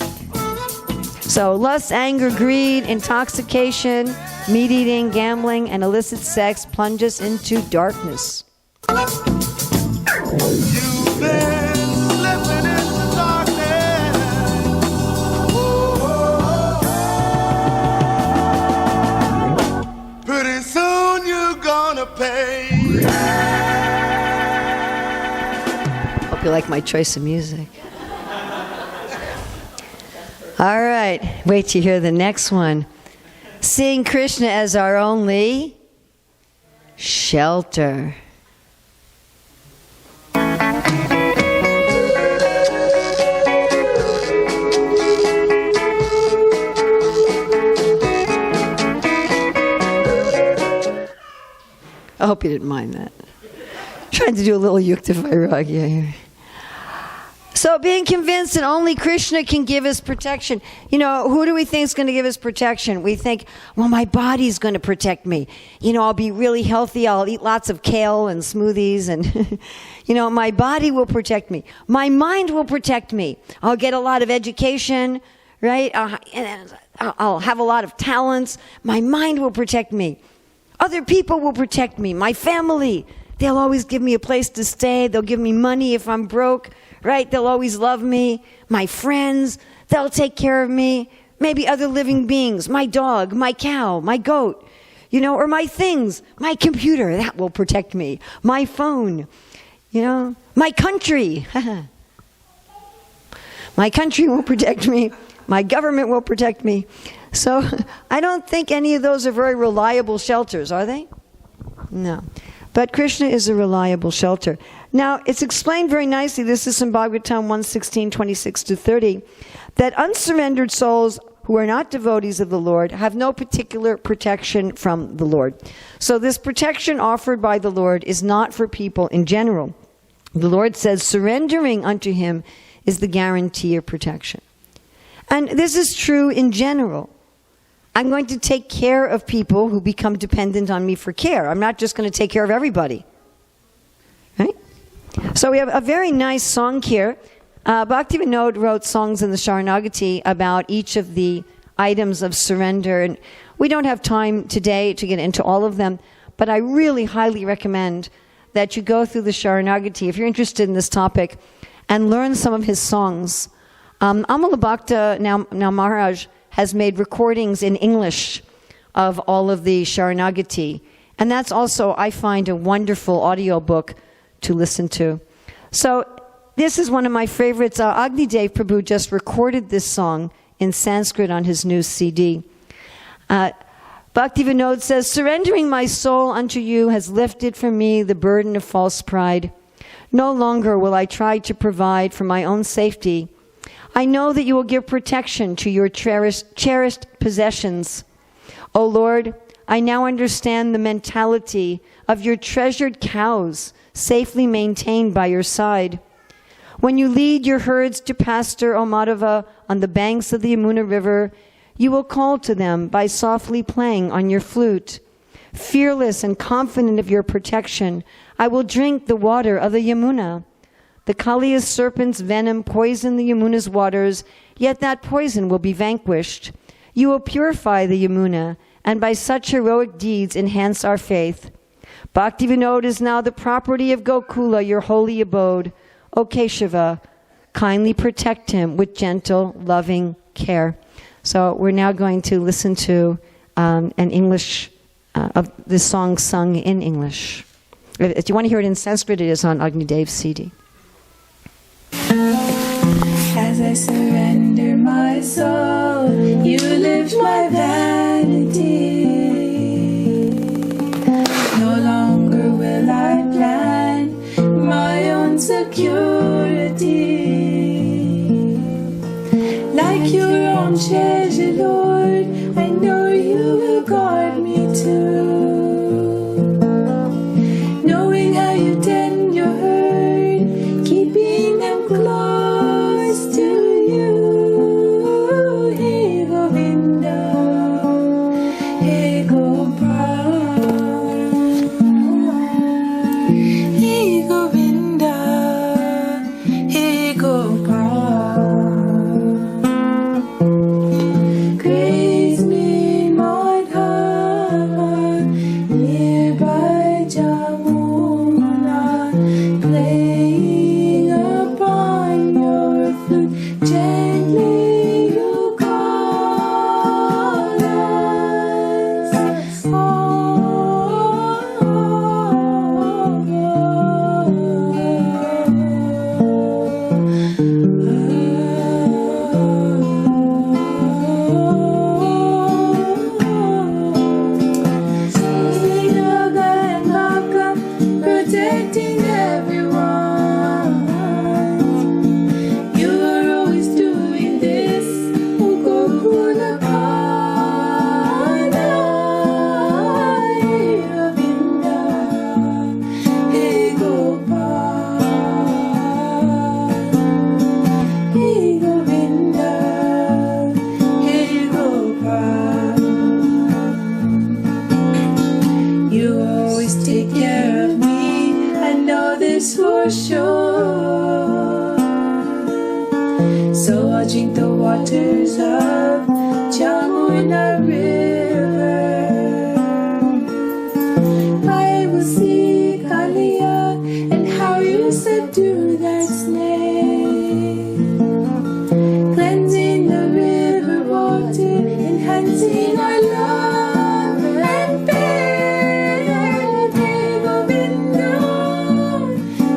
So, lust, anger, greed, intoxication, meat eating, gambling, and illicit sex plunge us into darkness. You've been living in the darkness. Pretty soon you're gonna pay. Hope you like my choice of music. All right, wait to hear the next one. Seeing Krishna as our only shelter. I hope you didn't mind that. Trying to do a little yukta vairagya here. So being convinced that only Krishna can give us protection. You know, who do we think is going to give us protection? We think, well, my body's going to protect me. You know, I'll be really healthy. I'll eat lots of kale and smoothies and, you know, my body will protect me. My mind will protect me. I'll get a lot of education, right? I'll have a lot of talents. My mind will protect me. Other people will protect me. My family, they'll always give me a place to stay. They'll give me money if I'm broke. Right? They'll always love me. My friends, they'll take care of me. Maybe other living beings, my dog, my cow, my goat, you know, or my things, my computer, that will protect me. My phone, you know, my country. My country will protect me. My government will protect me. So I don't think any of those are very reliable shelters, are they? No. But Krishna is a reliable shelter. Now, it's explained very nicely, this is in Bhagavatam 1:16, 26 to 30, that unsurrendered souls who are not devotees of the Lord have no particular protection from the Lord. So this protection offered by the Lord is not for people in general. The Lord says surrendering unto Him is the guarantee of protection. And this is true in general. I'm going to take care of people who become dependent on me for care. I'm not just going to take care of everybody. Right? So we have a very nice song here. Bhaktivinoda wrote songs in the Sharanagati about each of the items of surrender. And we don't have time today to get into all of them, but I really highly recommend that you go through the Sharanagati, if you're interested in this topic, and learn some of his songs. Amala Bhakta, now Maharaj, has made recordings in English of all of the Sharanagati. And that's also, I find, a wonderful audio book to listen to. So this is one of my favorites. Agnidev Prabhu just recorded this song in Sanskrit on his new CD. Bhaktivinoda says, surrendering my soul unto you has lifted from me the burden of false pride. No longer will I try to provide for my own safety. I know that you will give protection to your cherished possessions. O Lord, I now understand the mentality of your treasured cows safely maintained by your side. When you lead your herds to pasture, O Madhava, on the banks of the Yamuna River, you will call to them by softly playing on your flute. Fearless and confident of your protection, I will drink the water of the Yamuna. The Kaliya serpent's venom poisoned the Yamuna's waters, yet that poison will be vanquished. You will purify the Yamuna, and by such heroic deeds enhance our faith. Bhaktivinoda is now the property of Gokula, your holy abode. O Keshava, kindly protect him with gentle, loving care. So we're now going to listen to an English, of this song sung in English. If you want to hear it in Sanskrit, it is on Agnidev's CD. As I surrender my soul, you lift my vanity. No longer will I plan my own security. Like your own treasure, Lord, I know you will guard me too. Knowing how you tend your herd, keeping them close to you. Hey Govinda, hey Gopal, hey Govinda, hey Gopal. Grace me, Madhava, nearby Jamuna, playing upon your flute, gently you call us. Protecting everyone. You are always doing this. O Gokula Kana, hey Govinda, hey Gopal, hey Govinda, hey Gopal. You always take care of me, I know this for sure. So I'll drink the waters of Jamuna River. I will see Kaliya and how you subdue that snake. Cleansing the river water, enhancing our love and faith. Hey Govinda,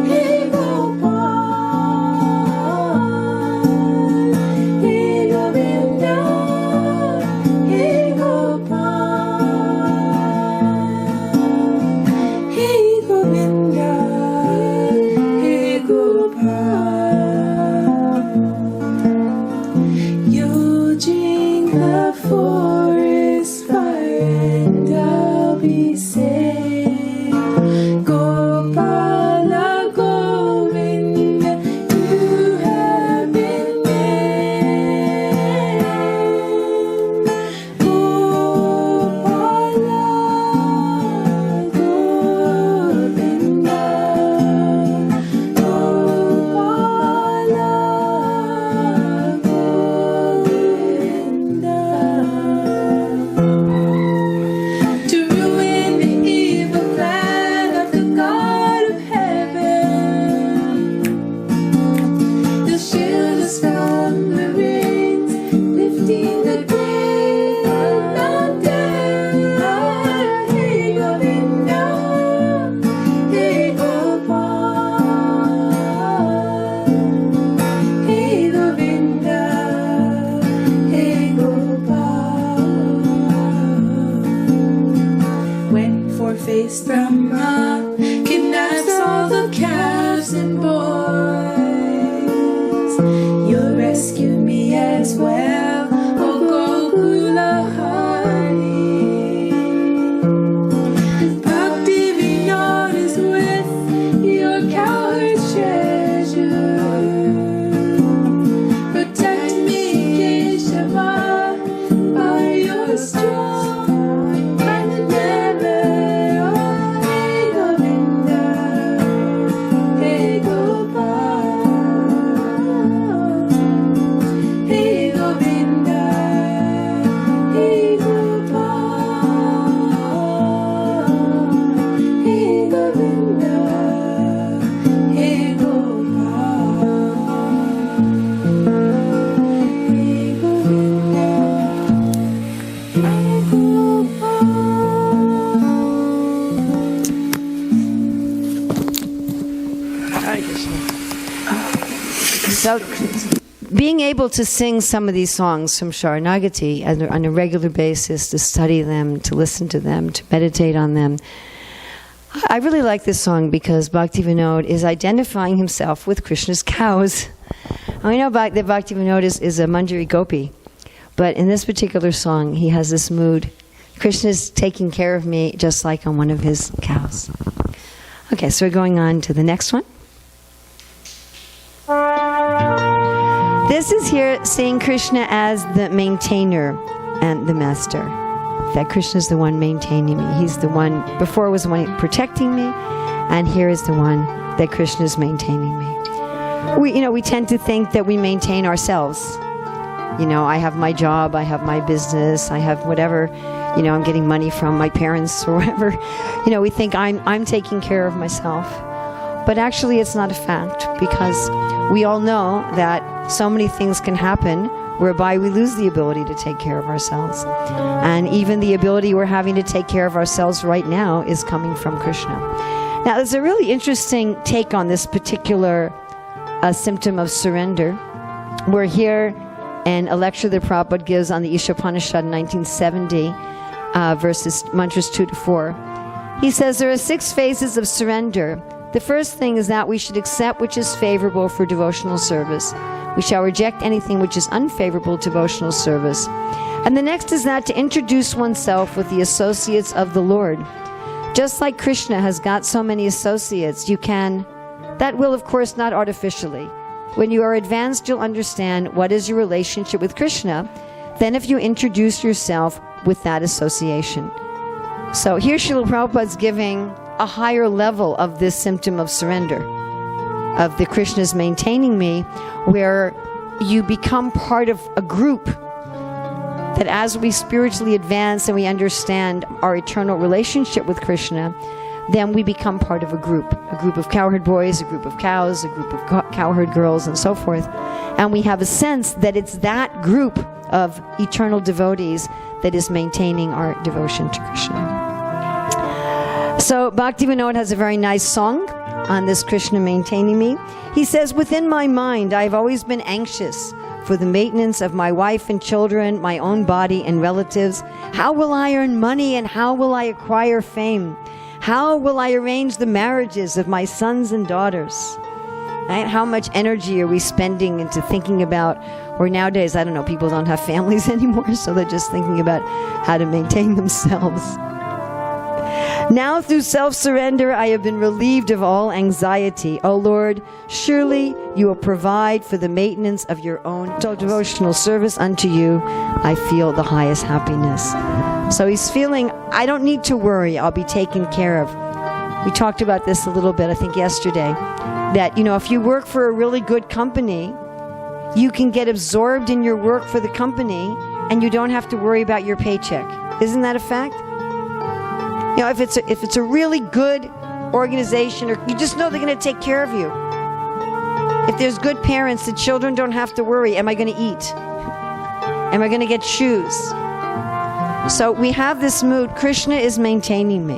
hey Gopal, hey Govinda, hey Gopal, hey Gopal. Hare Krishna. So, being able to sing some of these songs from Sharanagati on a regular basis, to study them, to listen to them, to meditate on them. I really like this song because Bhaktivinoda is identifying himself with Krishna's cows. I know that Bhaktivinoda is a Manjari Gopi, but in this particular song, he has this mood. Krishna's taking care of me just like I'm one of his cows. Okay, so we're going on to the next one. This is here seeing Krishna as the maintainer and the master. That Krishna is the one maintaining me. He's the one, before was the one protecting me, and here is the one that Krishna is maintaining me. We tend to think that we maintain ourselves. I have my job, I have my business, I have whatever, I'm getting money from my parents or whatever. We think I'm taking care of myself. But actually it's not a fact, because we all know that so many things can happen whereby we lose the ability to take care of ourselves. And even the ability we're having to take care of ourselves right now is coming from Krishna. Now, there's a really interesting take on this particular symptom of surrender. We're here in a lecture that Prabhupada gives on the Ishopanishad in 1970, mantras 2 to 4. He says there are 6 phases of surrender. The first thing is that we should accept which is favorable for devotional service. We shall reject anything which is unfavorable to devotional service. And the next is that to introduce oneself with the associates of the Lord. Just like Krishna has got so many associates, that will of course not artificially. When you are advanced, you'll understand what is your relationship with Krishna, then if you introduce yourself with that association. So here Srila Prabhupada's giving a higher level of this symptom of surrender, of the Krishna's maintaining me, where you become part of a group that as we spiritually advance and we understand our eternal relationship with Krishna, then we become part of a group of cowherd boys, a group of cows, a group of cowherd girls, and so forth. And we have a sense that it's that group of eternal devotees that is maintaining our devotion to Krishna. So Bhaktivinoda has a very nice song on this Krishna maintaining me. He says, within my mind, I've always been anxious for the maintenance of my wife and children, my own body and relatives. How will I earn money and how will I acquire fame? How will I arrange the marriages of my sons and daughters? Right? How much energy are we spending into thinking about, or nowadays, I don't know, people don't have families anymore, so they're just thinking about how to maintain themselves. Now through self-surrender, I have been relieved of all anxiety. O Lord, surely you will provide for the maintenance of your own devotional service unto you. I feel the highest happiness. So he's feeling, I don't need to worry, I'll be taken care of. We talked about this a little bit, I think yesterday, that, if you work for a really good company, you can get absorbed in your work for the company and you don't have to worry about your paycheck. Isn't that a fact? If it's a really good organization, or you just know they're going to take care of you. If there's good parents, the children don't have to worry, am I going to eat? Am I going to get shoes? So we have this mood, Krishna is maintaining me.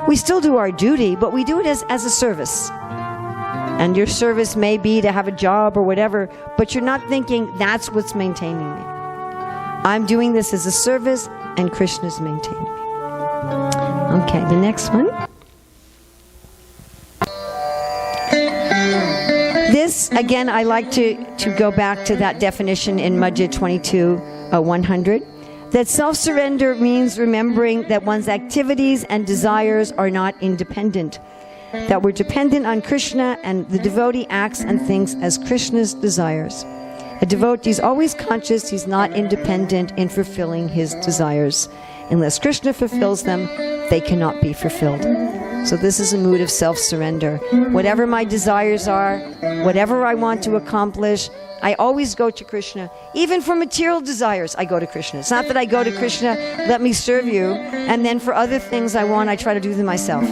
We still do our duty, but we do it as a service. And your service may be to have a job or whatever, but you're not thinking that's what's maintaining me. I'm doing this as a service, and Krishna's maintaining me. Okay, the next one. This, again, I like to go back to that definition in Madhya 22:100, that self-surrender means remembering that one's activities and desires are not independent, that we're dependent on Krishna, and the devotee acts and thinks as Krishna's desires. A devotee is always conscious he's not independent in fulfilling his desires. Unless Krishna fulfills them, they cannot be fulfilled. So this is a mood of self-surrender. Whatever my desires are, whatever I want to accomplish, I always go to Krishna. Even for material desires, I go to Krishna. It's not that I go to Krishna, let me serve you, and then for other things I want, I try to do them myself.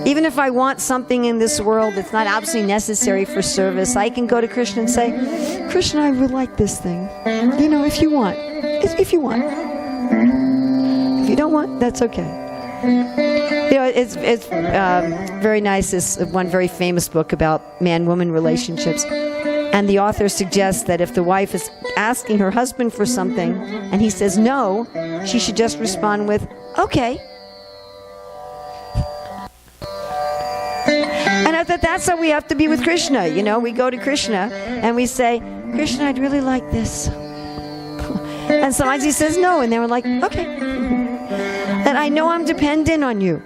Even if I want something in this world that's not absolutely necessary for service, I can go to Krishna and say, Krishna, I would like this thing. If you want. If you want. If you don't want, that's okay. It's very nice. It's one very famous book about man-woman relationships. And the author suggests that if the wife is asking her husband for something and he says no, she should just respond with, okay. And I thought that's how we have to be with Krishna. You know, we go to Krishna and we say, Krishna, I'd really like this. And sometimes he says no, and then we're like, okay. And I know I'm dependent on you.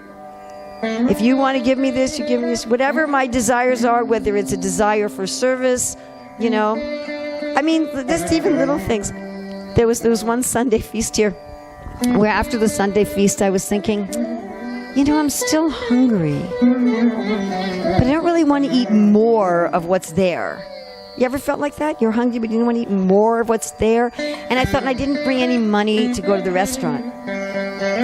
If you want to give me this, you give me this. Whatever my desires are, whether it's a desire for service, you know. I mean, just even little things. There was one Sunday feast here where after the Sunday feast I was thinking, you know, I'm still hungry. But I don't really want to eat more of what's there. You ever felt like that? You're hungry, but you didn't want to eat more of what's there? And I thought, I didn't bring any money to go to the restaurant.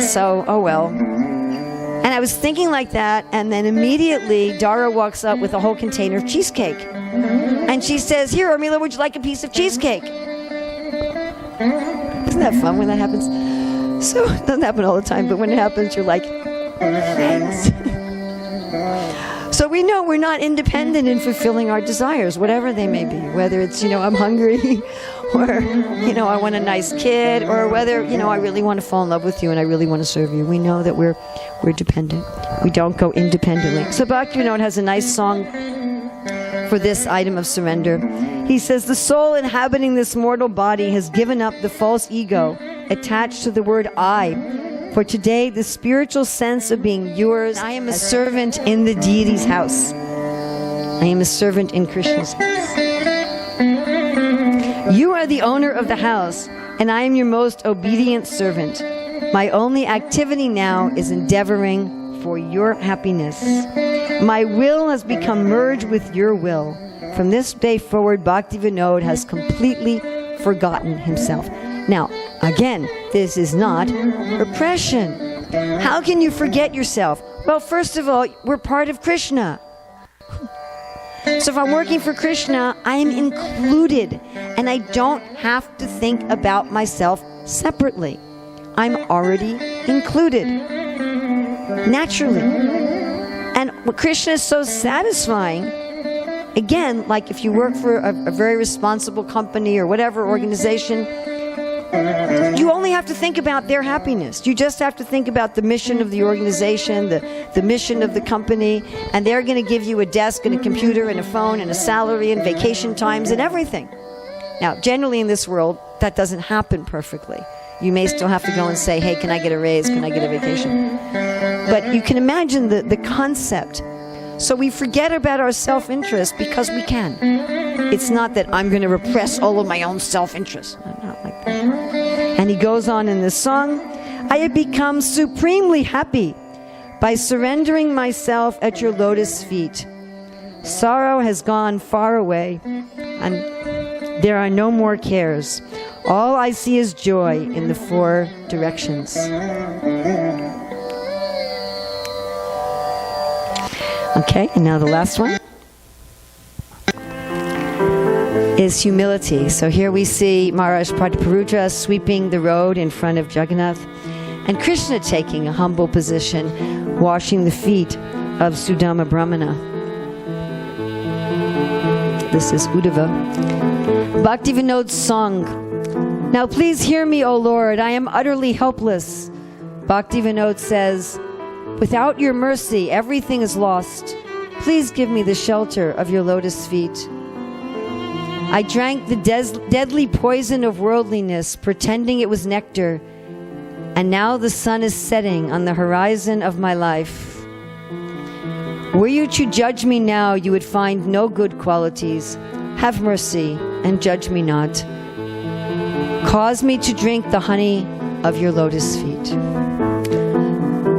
So, oh well. And I was thinking like that, and then immediately Dara walks up with a whole container of cheesecake. And she says, here, Urmila, would you like a piece of cheesecake? Isn't that fun when that happens? So, it doesn't happen all the time, but when it happens, you're like, thanks. So we know we're not independent in fulfilling our desires, whatever they may be. Whether it's, you know, I'm hungry, or, you know, I want a nice kid, or whether, you know, I really want to fall in love with you and I really want to serve you. We know that we're dependent. We don't go independently. So Bhaktivinoda has a nice song for this item of surrender. He says, the soul inhabiting this mortal body has given up the false ego attached to the word I. For today, the spiritual sense of being yours, I am a servant in the deity's house. I am a servant in Krishna's house. You are the owner of the house, and I am your most obedient servant. My only activity now is endeavoring for your happiness. My will has become merged with your will. From this day forward, Bhaktivinoda has completely forgotten himself. Now, again, this is not repression. How can you forget yourself? Well, first of all, we're part of Krishna. So if I'm working for Krishna, I am included, and I don't have to think about myself separately. I'm already included, naturally. And what Krishna is so satisfying, again, like if you work for a very responsible company or whatever organization, you only have to think about their happiness. You just have to think about the mission of the organization, the mission of the company, and they're going to give you a desk and a computer and a phone and a salary and vacation times and everything. Now, generally in this world, that doesn't happen perfectly. You may still have to go and say, hey, can I get a raise? Can I get a vacation? But you can imagine the concept. So we forget about our self-interest because we can. It's not that I'm going to repress all of my own self-interest. Not like that. And he goes on in this song, I have become supremely happy by surrendering myself at your lotus feet. Sorrow has gone far away, and there are no more cares. All I see is joy in the four directions. Okay, and now the last one is humility. So here we see Maharaj Prataparudra sweeping the road in front of Jagannath, and Krishna taking a humble position, washing the feet of Sudama Brahmana. This is Uddhava. Bhaktivinoda's song. Now please hear me, O Lord, I am utterly helpless. Bhaktivinoda says, without your mercy, everything is lost. Please give me the shelter of your lotus feet. I drank the deadly poison of worldliness, pretending it was nectar, and now the sun is setting on the horizon of my life. Were you to judge me now, you would find no good qualities. Have mercy and judge me not. Cause me to drink the honey of your lotus feet.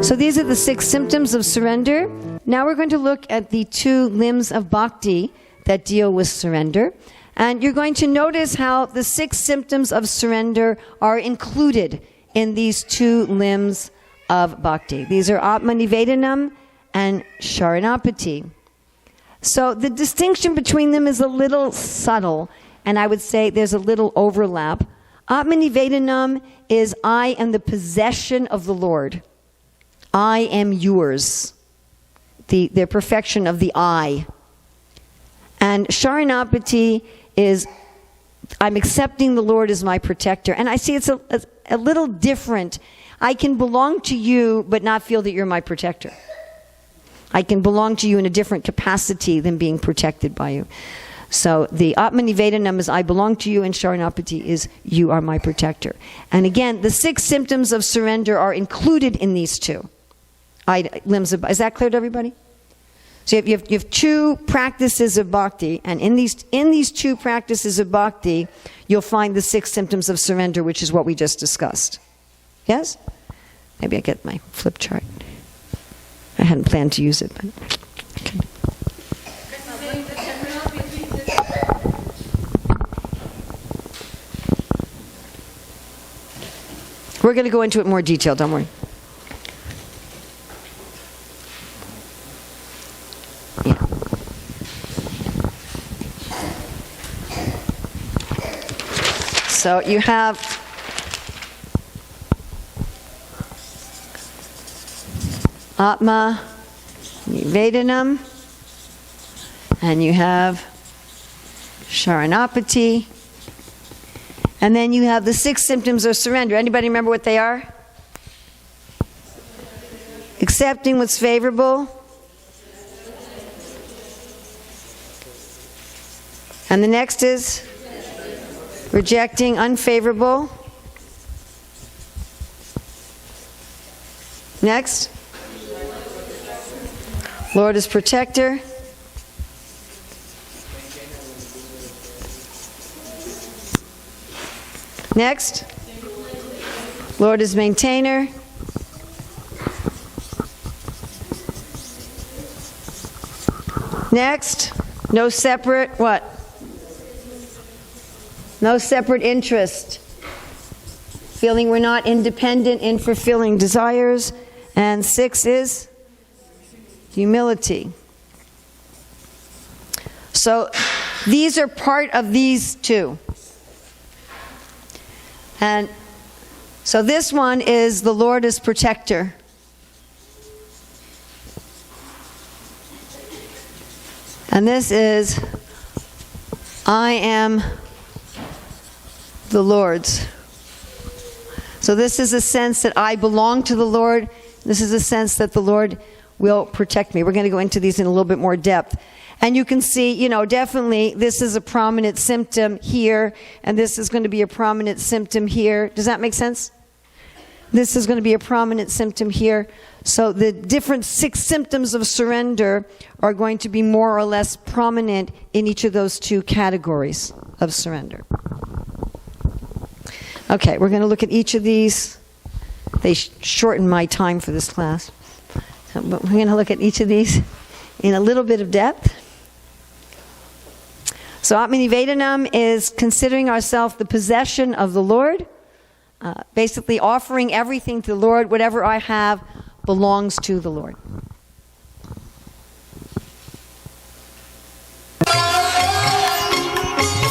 So these are the 6 symptoms of surrender. Now we're going to look at the 2 limbs of bhakti that deal with surrender. And you're going to notice how the 6 symptoms of surrender are included in these 2 limbs of bhakti. These are Atmanivedanam and Sharanapati. So the distinction between them is a little subtle, and I would say there's a little overlap. Atmanivedanam is I am the possession of the Lord. I am yours. The perfection of the I. And Sharanapati is, I'm accepting the Lord as my protector. And I see it's a little different. I can belong to you, but not feel that you're my protector. I can belong to you in a different capacity than being protected by you. So the Atmanivedanam is I belong to you, and Sharanapati is you are my protector. And again, the 6 symptoms of surrender are included in these 2 limbs of. Is that clear to everybody? So you have 2 practices of bhakti, and in these 2 practices of bhakti, you'll find the 6 symptoms of surrender, which is what we just discussed. Yes? Maybe I get my flip chart. I hadn't planned to use it, but okay. We're going to go into it in more detail, don't worry. Yeah. So you have Atma Nivedanam, and you have Sharanapati, and then you have the 6 symptoms of surrender. Anybody remember what they are? Accepting what's favorable, and the next is rejecting unfavorable. Next, Lord is protector. Next, Lord is maintainer. Next, no separate what? No separate interest. Feeling we're not independent in fulfilling desires. And 6 is humility. So these are part of these 2. And so this one is the Lord is protector. And this is I am the Lord's. So this is a sense that I belong to the Lord. This is a sense that the Lord will protect me. We're going to go into these in a little bit more depth. And you can see, definitely this is a prominent symptom here, and this is going to be a prominent symptom here. Does that make sense? This is going to be a prominent symptom here. So the different 6 symptoms of surrender are going to be more or less prominent in each of those 2 categories of surrender. Okay, we're going to look at each of these. They shortened my time for this class. But we're going to look at each of these in a little bit of depth. So Atmanivedanam is considering ourselves the possession of the Lord, basically offering everything to the Lord. Whatever I have belongs to the Lord.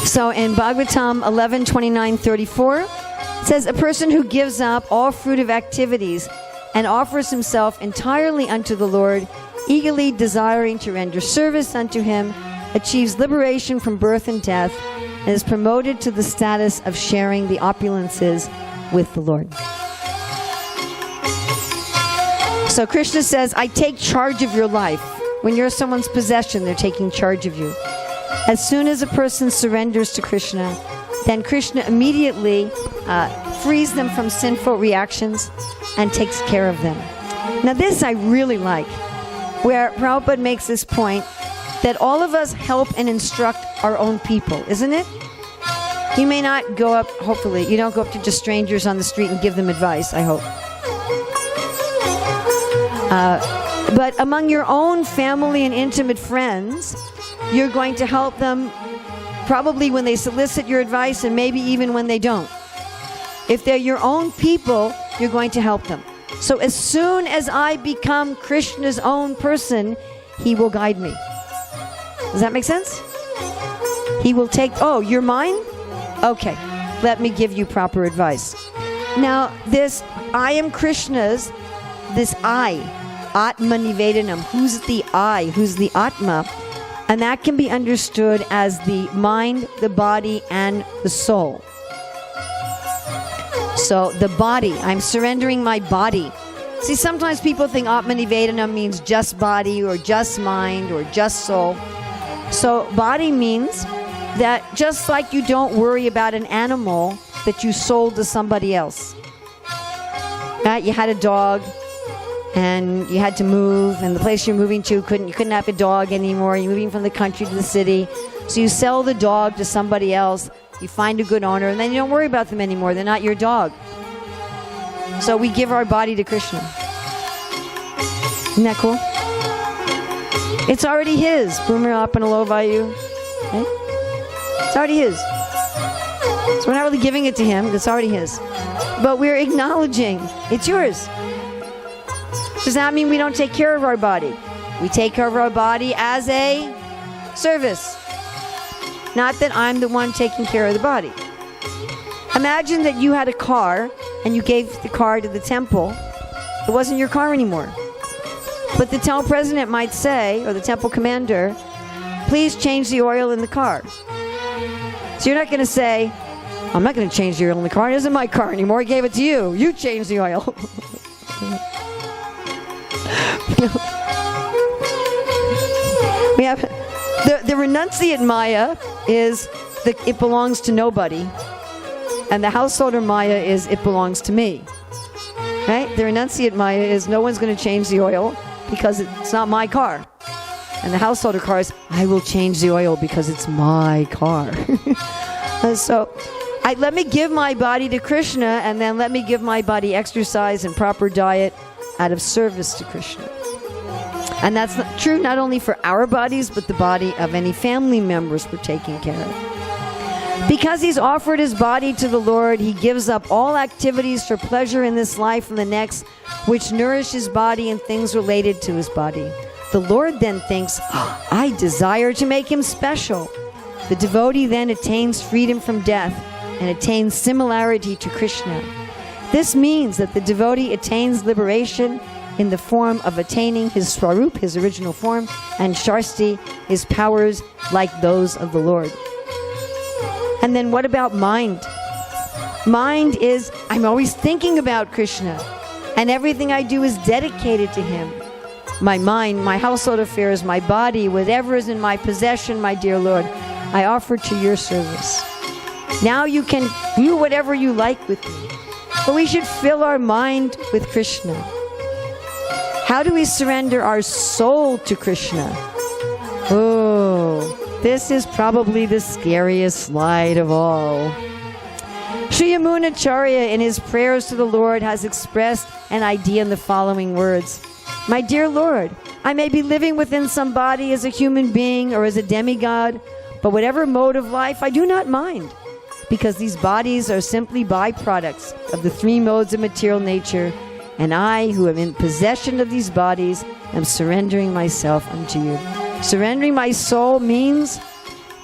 So in Bhagavatam 11:29-34, it says, a person who gives up all fruitive activities and offers himself entirely unto the Lord, eagerly desiring to render service unto him, achieves liberation from birth and death, and is promoted to the status of sharing the opulences with the Lord. So Krishna says, I take charge of your life. When you're someone's possession, they're taking charge of you. As soon as a person surrenders to Krishna, then Krishna immediately frees them from sinful reactions and takes care of them. Now this I really like, where Prabhupada makes this point that all of us help and instruct our own people, isn't it? You may not go up, hopefully, you don't go up to just strangers on the street and give them advice, I hope. But among your own family and intimate friends, you're going to help them probably when they solicit your advice and maybe even when they don't. If they're your own people, you're going to help them. So as soon as I become Krishna's own person, he will guide me. Does that make sense? He will take, oh, you're mine? Okay, let me give you proper advice. Now, this I am Krishna's this I, Atma Nivedanam. Who's the I? Who's the Atma? And that can be understood as the mind, the body, and the soul. So the body, I'm surrendering my body. See, sometimes people think Atma Nivedanam means just body or just mind or just soul. So body means that just like you don't worry about an animal that you sold to somebody else. You had a dog and you had to move, and the place you're moving to you couldn't have a dog anymore. You're moving from the country to the city. So you sell the dog to somebody else, you find a good owner, and then you don't worry about them anymore. They're not your dog. So we give our body to Krishna. Isn't that cool? It's already his. Urmila Vayu. Right? It's already his. So we're not really giving it to him. It's already his. But we're acknowledging it's yours. Does that mean we don't take care of our body? We take care of our body as a service. Not that I'm the one taking care of the body. Imagine that you had a car and you gave the car to the temple. It wasn't your car anymore. But the temple president might say, or the temple commander, please change the oil in the car. So you're not going to say, I'm not going to change the oil in the car. It isn't my car anymore. I gave it to you. You change the oil. We have the renunciate Maya is it belongs to nobody, and the householder Maya is it belongs to me. Right? The renunciate Maya is no one's going to change the oil because it's not my car, and the householder car is I will change the oil because it's my car. So let me give my body to Krishna, and then let me give my body exercise and proper diet out of service to Krishna. And that's true not only for our bodies, but the body of any family members we're taking care of. Because he's offered his body to the Lord, he gives up all activities for pleasure in this life and the next, which nourish his body and things related to his body. The Lord then thinks, I desire to make him special. The devotee then attains freedom from death and attains similarity to Krishna. This means that the devotee attains liberation in the form of attaining his swarup, his original form, and shasti, his powers like those of the Lord. And then what about mind? Mind is, I'm always thinking about Krishna, and everything I do is dedicated to him. My mind, my household affairs, my body, whatever is in my possession, my dear Lord, I offer to your service. Now you can do whatever you like with me. But we should fill our mind with Krishna. How do we surrender our soul to Krishna? Oh, this is probably the scariest slide of all. Sri Yamunacharya in his prayers to the Lord has expressed an idea in the following words. My dear Lord, I may be living within some body as a human being or as a demigod, but whatever mode of life, I do not mind, because these bodies are simply byproducts of the three modes of material nature, and I, who am in possession of these bodies, am surrendering myself unto you. Surrendering my soul means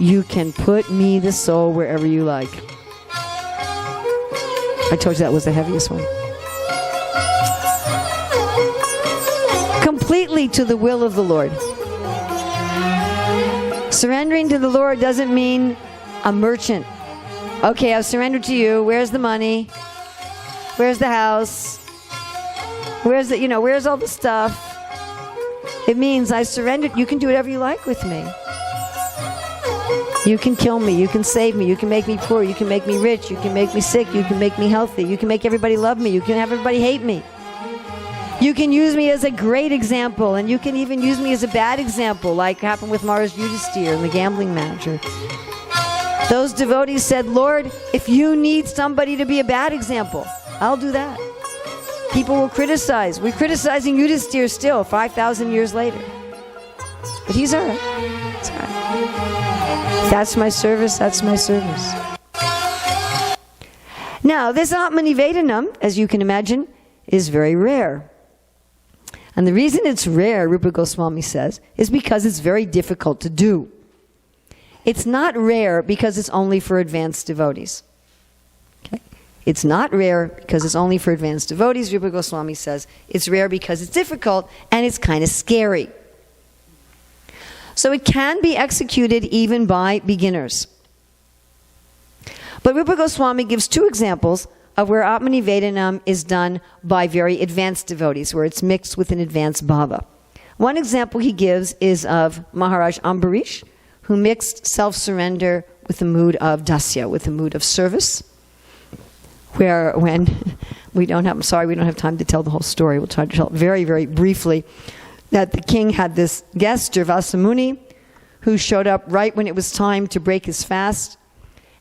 you can put me, the soul, wherever you like. I told you that was the heaviest one. Completely to the will of the Lord. Surrendering to the Lord doesn't mean a merchant. Okay, I've surrendered to you. Where's the money? Where's the house? Where's all the stuff? It means I surrendered. You can do whatever you like with me. You can kill me. You can save me. You can make me poor. You can make me rich. You can make me sick. You can make me healthy. You can make everybody love me. You can have everybody hate me. You can use me as a great example, and you can even use me as a bad example, like happened with Maharaj Yudhisthira and the gambling manager. Those devotees said, Lord, if you need somebody to be a bad example, I'll do that. People will criticize. We're criticizing Yudhisthira still, 5,000 years later. But he's all right. It's all right. That's my service. That's my service. Now, this Atma Nivedanam, as you can imagine, is very rare. And the reason it's rare, Rupa Goswami says, is because it's very difficult to do. It's not rare because it's only for advanced devotees. Okay? It's not rare because it's only for advanced devotees. Rupa Goswami says it's rare because it's difficult and it's kind of scary. So it can be executed even by beginners. But Rupa Goswami gives two examples of where Atmanivedanam is done by very advanced devotees, where it's mixed with an advanced bhava. One example he gives is of Maharaj Ambarish, who mixed self-surrender with the mood of dasya, with the mood of service, where when we don't have time to tell the whole story. We'll try to tell it very, very briefly, that the king had this guest, Durvasa Muni, who showed up right when it was time to break his fast.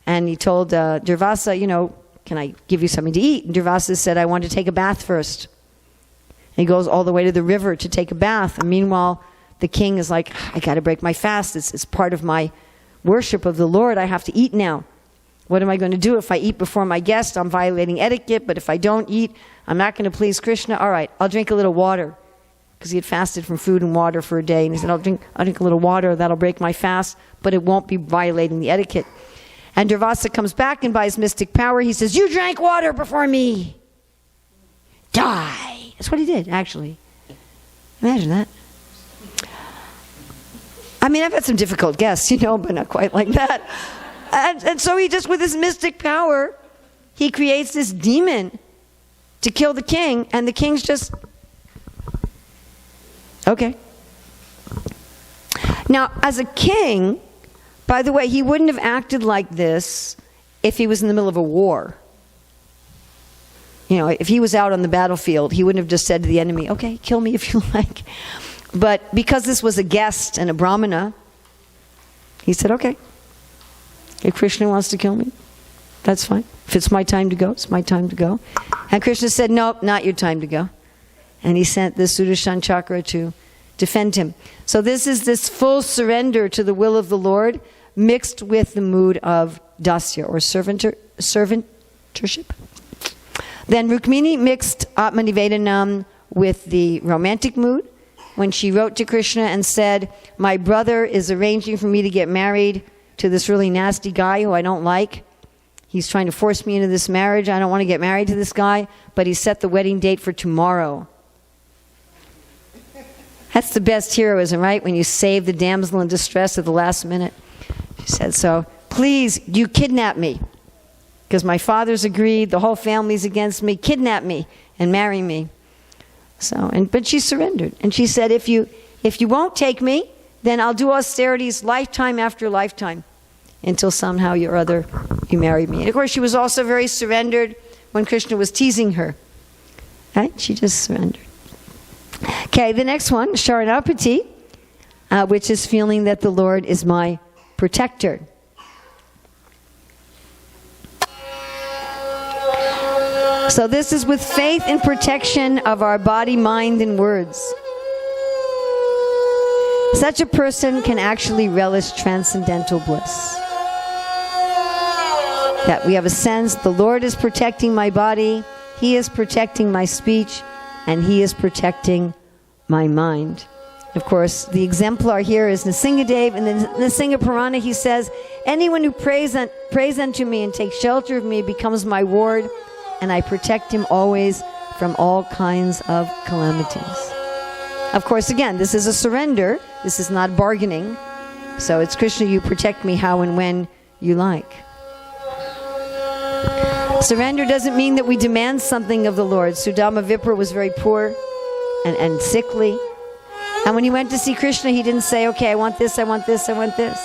And he told Durvasa, can I give you something to eat? And Durvasa said, I want to take a bath first. And he goes all the way to the river to take a bath. And meanwhile, the king is like, I got to break my fast. It's part of my worship of the Lord. I have to eat now. What am I going to do? If I eat before my guest, I'm violating etiquette. But if I don't eat, I'm not going to please Krishna. All right, I'll drink a little water. Because he had fasted from food and water for a day. And he said, I'll drink a little water. That'll break my fast. But it won't be violating the etiquette. And Durvasa comes back, and by his mystic power, he says, you drank water before me. Die. That's what he did, actually. Imagine that. I mean, I've had some difficult guests, but not quite like that. And so he just, with his mystic power, he creates this demon to kill the king, and the king's just, okay. Now, as a king, by the way, he wouldn't have acted like this if he was in the middle of a war. If he was out on the battlefield, he wouldn't have just said to the enemy, okay, kill me if you like. But because this was a guest and a brahmana, he said, okay, if Krishna wants to kill me, that's fine. If it's my time to go, it's my time to go. And Krishna said, nope, not your time to go. And he sent the Sudarshan Chakra to defend him. So this is this full surrender to the will of the Lord, mixed with the mood of dasya, or servantership. Then Rukmini mixed Atmanivedanam with the romantic mood when she wrote to Krishna and said, my brother is arranging for me to get married to this really nasty guy who I don't like. He's trying to force me into this marriage. I don't want to get married to this guy, but he set the wedding date for tomorrow. That's the best heroism, right? When you save the damsel in distress at the last minute. She said, so please, you kidnap me. Because my father's agreed, the whole family's against me, kidnap me and marry me. But she surrendered. And she said, if you won't take me, then I'll do austerities lifetime after lifetime until somehow or other you marry me. And of course, she was also very surrendered when Krishna was teasing her. Right? She just surrendered. Okay, the next one, Sharanapati, which is feeling that the Lord is my protector. So this is with faith and protection of our body, mind, and words. Such a person can actually relish transcendental bliss. That we have a sense the Lord is protecting my body, He is protecting my speech, and He is protecting my mind. Of course, the exemplar here is Nrsingadev. In the Nrsinga Purana, he says, anyone who prays unto me and takes shelter of me becomes my ward, and I protect him always from all kinds of calamities. Of course, again, this is a surrender. This is not bargaining. So it's Krishna, you protect me how and when you like. Surrender doesn't mean that we demand something of the Lord. Sudama Vipra was very poor and sickly. And when he went to see Krishna, he didn't say, okay, I want this, I want this, I want this.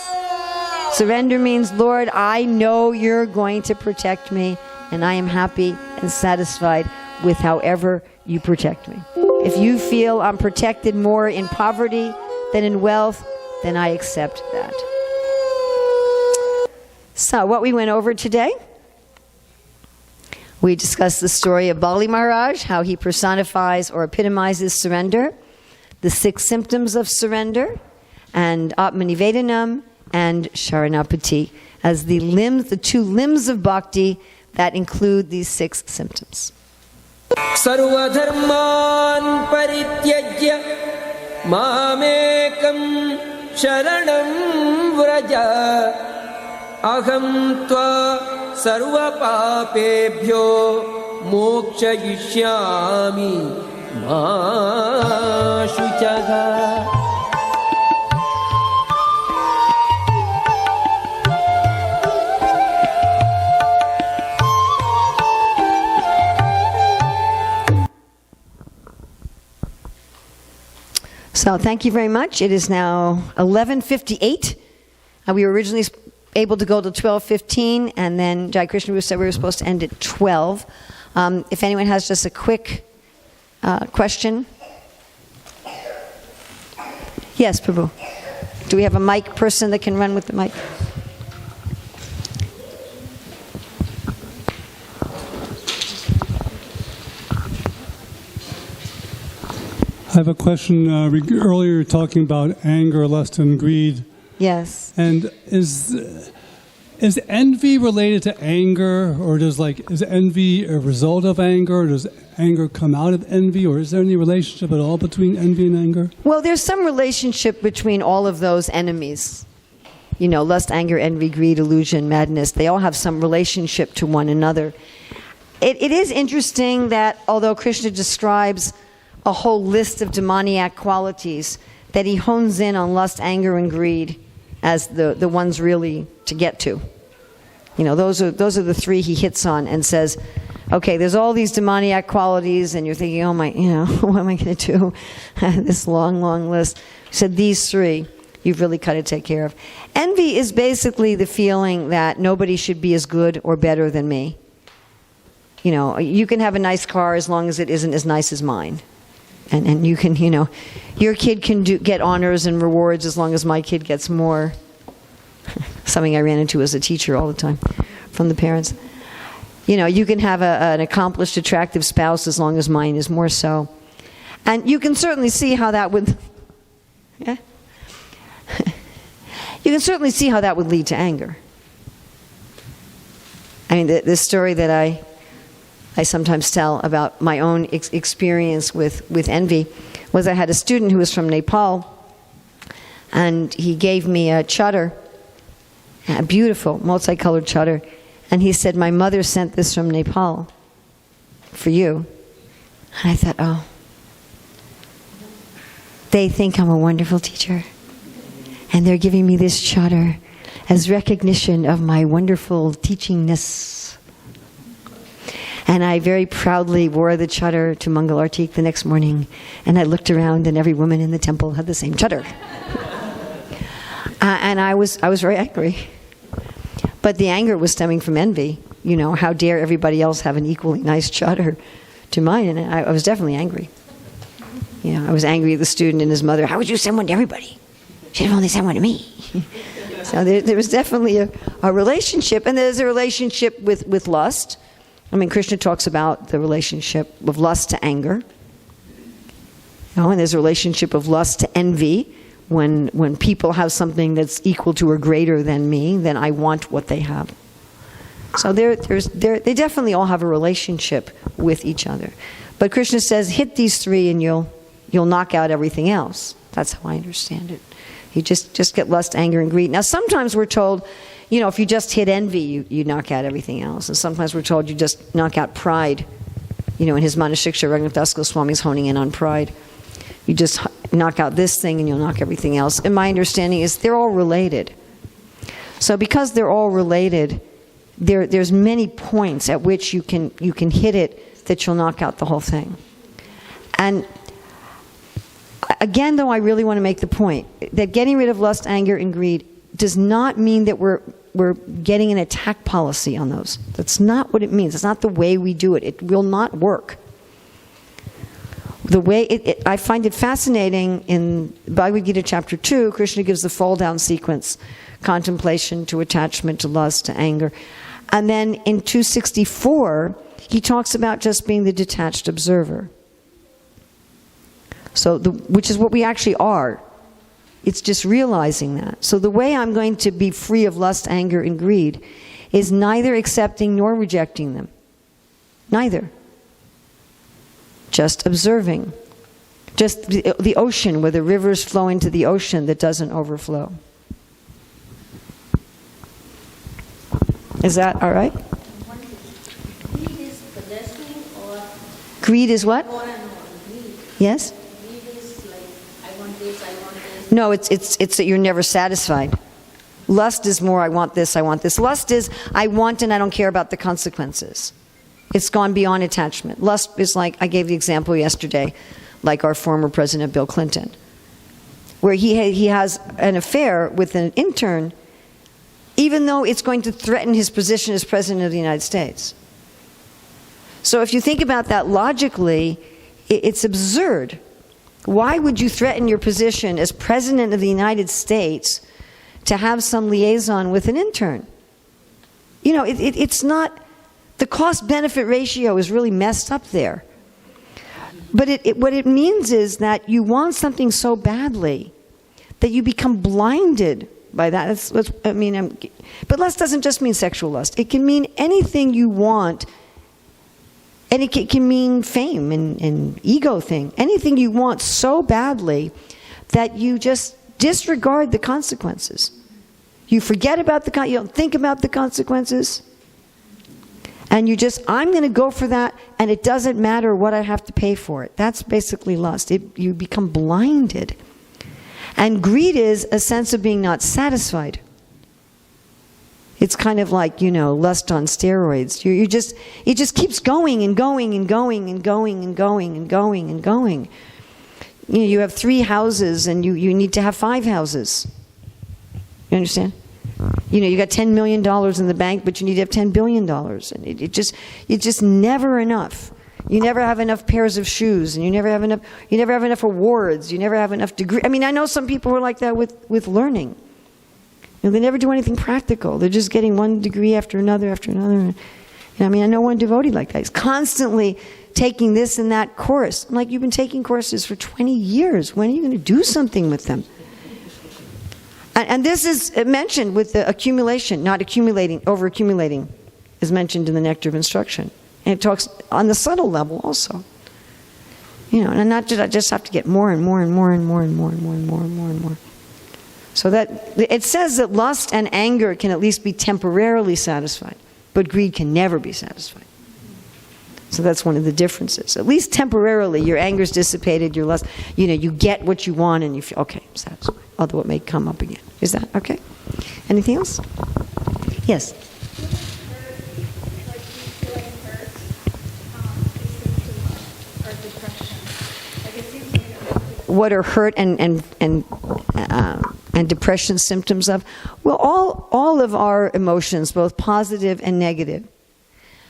Surrender means, Lord, I know you're going to protect me, and I am happy and satisfied with however you protect me. If you feel I'm protected more in poverty than in wealth, then I accept that. So what we went over today, we discussed the story of Bali Maharaj, how he personifies or epitomizes surrender, the 6 symptoms of surrender, and Atmanivedanam and Sharanapati as the 2 limbs of bhakti that include these 6 symptoms. Sarva dharman parityajya mamekam sharanam vraja aham tva सर्वपापेभ्यो मोक्षयिष्यामि मा शुचः. So thank you very much. It is now 11:58. We were originally able to go to 12:15, and then Jai Krishna said we were supposed to end at 12. If anyone has just a quick question. Yes, Prabhu. Do we have a mic person that can run with the mic? I have a question. Earlier you were talking about anger, lust, and greed. Yes. And is envy related to anger, or is envy a result of anger, or does anger come out of envy, or is there any relationship at all between envy and anger? Well, there's some relationship between all of those enemies. You know, lust, anger, envy, greed, illusion, madness. They all have some relationship to one another. It is interesting that although Krishna describes a whole list of demoniac qualities, that he hones in on lust, anger, and greed as the ones really to get to. You know, those are the three he hits on and says, okay, there's all these demoniac qualities, and you're thinking, oh my, you know, what am I going to do? This long, long list. He said, these three, you've really got to take care of. Envy is basically the feeling that nobody should be as good or better than me. You know, you can have a nice car as long as it isn't as nice as mine. And you can, you know, your kid can get honors and rewards as long as my kid gets more. Something I ran into as a teacher all the time from the parents. You know, you can have an accomplished, attractive spouse as long as mine is more so. And you can certainly see how that would, yeah? You can certainly see how that would lead to anger. I mean, the story that I sometimes tell about my own experience with envy was I had a student who was from Nepal, and he gave me a chadar, a beautiful multicolored chadar, and he said, my mother sent this from Nepal for you. And I thought, oh, they think I'm a wonderful teacher, and they're giving me this chadar as recognition of my wonderful teachingness. And I very proudly wore the chadar to Mangal Artik the next morning, and I looked around, and every woman in the temple had the same chadar. And I was very angry. But the anger was stemming from envy. You know, how dare everybody else have an equally nice chadar to mine? And I was definitely angry. You know, I was angry at the student and his mother. How would you send one to everybody? Should have only sent one to me. So there was definitely a relationship, and there's a relationship with lust. I mean, Krishna talks about the relationship of lust to anger. You know, and there's a relationship of lust to envy. When people have something that's equal to or greater than me, then I want what they have. So they definitely all have a relationship with each other. But Krishna says, hit these three and you'll knock out everything else. That's how I understand it. You just get lust, anger, and greed. Now, sometimes we're told, you know, if you just hit envy, you knock out everything else. And sometimes we're told you just knock out pride. You know, in his Manashiksha, Raghunath Das Goswami's honing in on pride. You just knock out this thing and you'll knock everything else. And my understanding is they're all related. So because they're all related, there's many points at which you can hit it that you'll knock out the whole thing. And again, though, I really want to make the point that getting rid of lust, anger, and greed does not mean that we're getting an attack policy on those. That's not what it means. It's not the way we do it. It will not work. The way I find it fascinating in Bhagavad Gita chapter 2, Krishna gives the fall down sequence: contemplation to attachment to lust to anger. And then in 264, he talks about just being the detached observer. So, which is what we actually are. It's just realizing that. So the way I'm going to be free of lust, anger, and greed is neither accepting nor rejecting them. Neither. Just observing. Just the ocean where the rivers flow into the ocean that doesn't overflow. Is that all right? Greed is possessing or Greed is what? more and more. Greed. Yes? Greed is like, I want this, I want this. No, it's that you're never satisfied. Lust is more, I want this, I want this. Lust is, I want and I don't care about the consequences. It's gone beyond attachment. Lust is like, I gave the example yesterday, like our former President Bill Clinton, where he has an affair with an intern, even though it's going to threaten his position as President of the United States. So if you think about that logically, it's absurd. Why would you threaten your position as President of the United States to have some liaison with an intern? You know, it's not, the cost-benefit ratio is really messed up there. But what it means is that you want something so badly that you become blinded by that. But lust doesn't just mean sexual lust. It can mean anything you want, and it can mean fame and ego thing. Anything you want so badly that you just disregard the consequences. You forget about you don't think about the consequences. And you just, I'm going to go for that, and it doesn't matter what I have to pay for it. That's basically lust. You become blinded. And greed is a sense of being not satisfied. It's kind of like, lust on steroids. It just keeps going and going and going and going and going and going and going. You have 3 houses, and you need to have 5 houses. You understand? You got $10 million in the bank, but you need to have $10 billion. And it's just never enough. You never have enough pairs of shoes, and you never have enough awards, you never have enough degrees. I know some people who are like that with learning. They never do anything practical. They're just getting one degree after another after another. I know one devotee like that. He's constantly taking this and that course. I'm like, you've been taking courses for 20 years. When are you going to do something with them? And this is mentioned with the accumulation, not accumulating, over-accumulating, is mentioned in the Nectar of Instruction. And it talks on the subtle level also. And not just have to get more and more and more and more and more and more and more and more and more. So that it says that lust and anger can at least be temporarily satisfied, but greed can never be satisfied. So that's one of the differences. At least temporarily, your anger's dissipated, your lust, you get what you want and you feel, okay, I'm satisfied. Although it may come up again. Is that okay? Anything else? Yes? What are hurt and depression symptoms of? Well, all of our emotions, both positive and negative.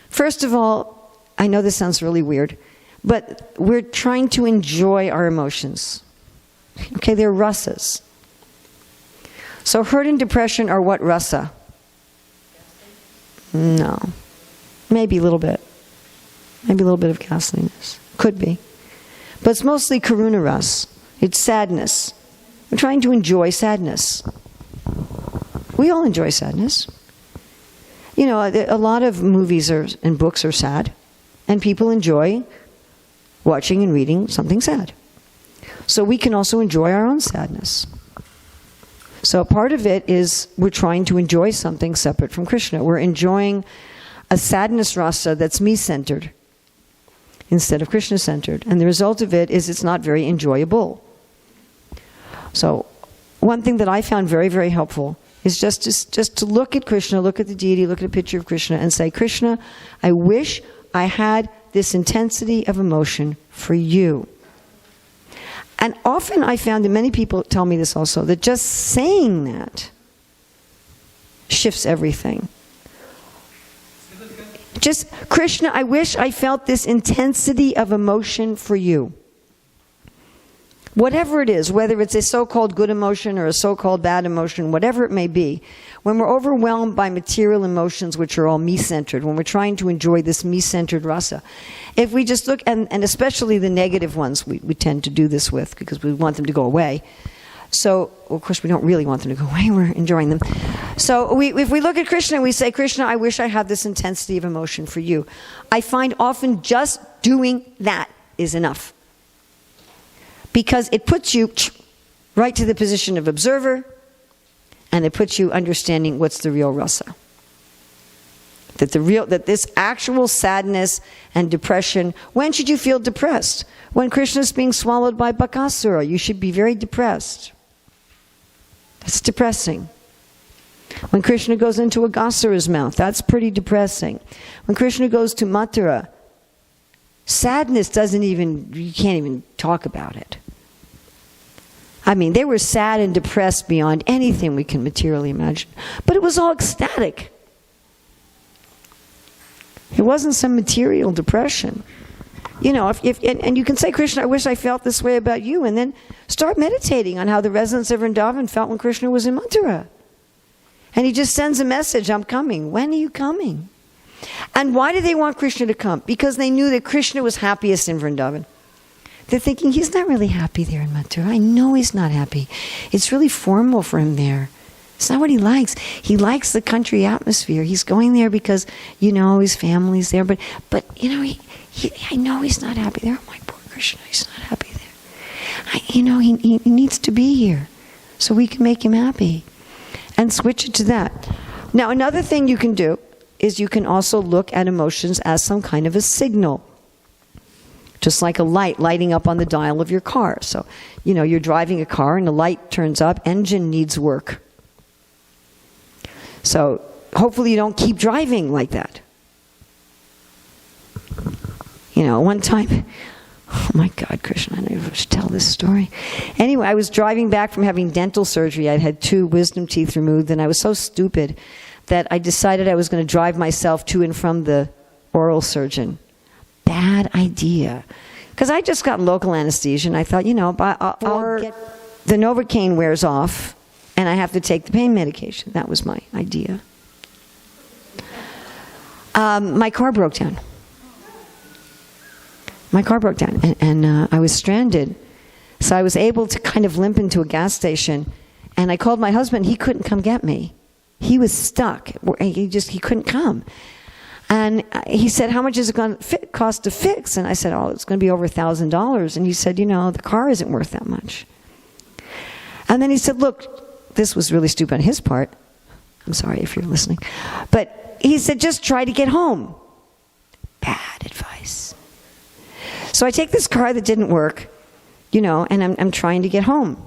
First of all, I know this sounds really weird, but we're trying to enjoy our emotions. Okay, they're rasas. So hurt and depression are what rasa? No. Maybe a little bit. Maybe a little bit of ghastliness. Could be. But it's mostly karuna ras. It's sadness. We're trying to enjoy sadness. We all enjoy sadness. A lot of movies and books are sad, and people enjoy watching and reading something sad. So we can also enjoy our own sadness. So part of it is we're trying to enjoy something separate from Krishna. We're enjoying a sadness rasa that's me-centered instead of Krishna-centered. And the result of it is it's not very enjoyable. So one thing that I found very, very helpful is just to look at Krishna, look at the deity, look at a picture of Krishna and say, Krishna, I wish I had this intensity of emotion for you. And often I found, and many people tell me this also, that just saying that shifts everything. Just, Krishna, I wish I felt this intensity of emotion for you. Whatever it is, whether it's a so-called good emotion or a so-called bad emotion, whatever it may be, when we're overwhelmed by material emotions which are all me-centered, when we're trying to enjoy this me-centered rasa, if we just look, and especially the negative ones we tend to do this with because we want them to go away. So, of course, we don't really want them to go away, we're enjoying them. So if we look at Krishna and we say, Krishna, I wish I had this intensity of emotion for you, I find often just doing that is enough. Because it puts you right to the position of observer, and it puts you understanding what's the real rasa. That this actual sadness and depression, when should you feel depressed? When Krishna is being swallowed by Bakasura, you should be very depressed. That's depressing. When Krishna goes into Aghasura's mouth, that's pretty depressing. When Krishna goes to Mathura, sadness you can't even talk about it. I mean, they were sad and depressed beyond anything we can materially imagine. But it was all ecstatic. It wasn't some material depression. You know, and you can say, Krishna, I wish I felt this way about you, and then start meditating on how the residents of Vrindaban felt when Krishna was in Mathura. And he just sends a message, I'm coming. When are you coming? And why did they want Krishna to come? Because they knew that Krishna was happiest in Vrindaban. They're thinking, he's not really happy there in Mathura. I know he's not happy. It's really formal for him there. It's not what he likes. He likes the country atmosphere. He's going there because, you know, his family's there. But you know, I know he's not happy there. Oh, my poor Krishna, he's not happy there. He needs to be here so we can make him happy. And switch it to that. Now, another thing you can do is you can also look at emotions as some kind of a signal. Just like a light lighting up on the dial of your car. So, you know, you're driving a car and the light turns up, engine needs work. So, hopefully you don't keep driving like that. You know, one time, oh my God, Krishna, I don't know if I should tell this story. Anyway, I was driving back from having dental surgery. I'd had 2 wisdom teeth removed, and I was so stupid that I decided I was going to drive myself to and from the oral surgeon. Bad idea. Because I just got local anesthesia, and I thought, you know, I'll get the Novocaine wears off, and I have to take the pain medication. That was my idea. My car broke down. And I was stranded. So I was able to kind of limp into a gas station, and I called my husband. He couldn't come get me. He was stuck. He couldn't come. And he said, how much is it going to cost to fix? And I said, oh, it's going to be over $1,000. And he said, you know, the car isn't worth that much. And then he said, look, this was really stupid on his part. I'm sorry if you're listening. But he said, just try to get home. Bad advice. So I take this car that didn't work, you know, and I'm trying to get home.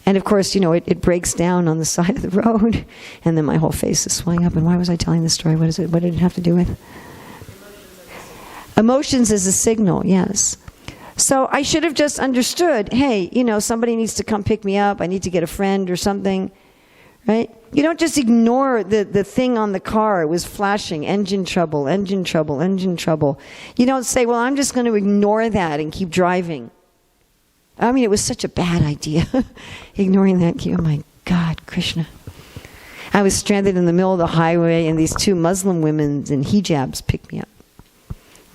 And of course, you know, it breaks down on the side of the road, and then my whole face is swelling up. And why was I telling this story? What is it? What did it have to do with? Emotions as a signal, yes. So I should have just understood, hey, you know, somebody needs to come pick me up. I need to get a friend or something, right? You don't just ignore the thing on the car. It was flashing, engine trouble, engine trouble, engine trouble. You don't say, well, I'm just going to ignore that and keep driving. I mean, it was such a bad idea, ignoring that. Oh my God, Krishna. I was stranded in the middle of the highway, and these 2 Muslim women in hijabs picked me up.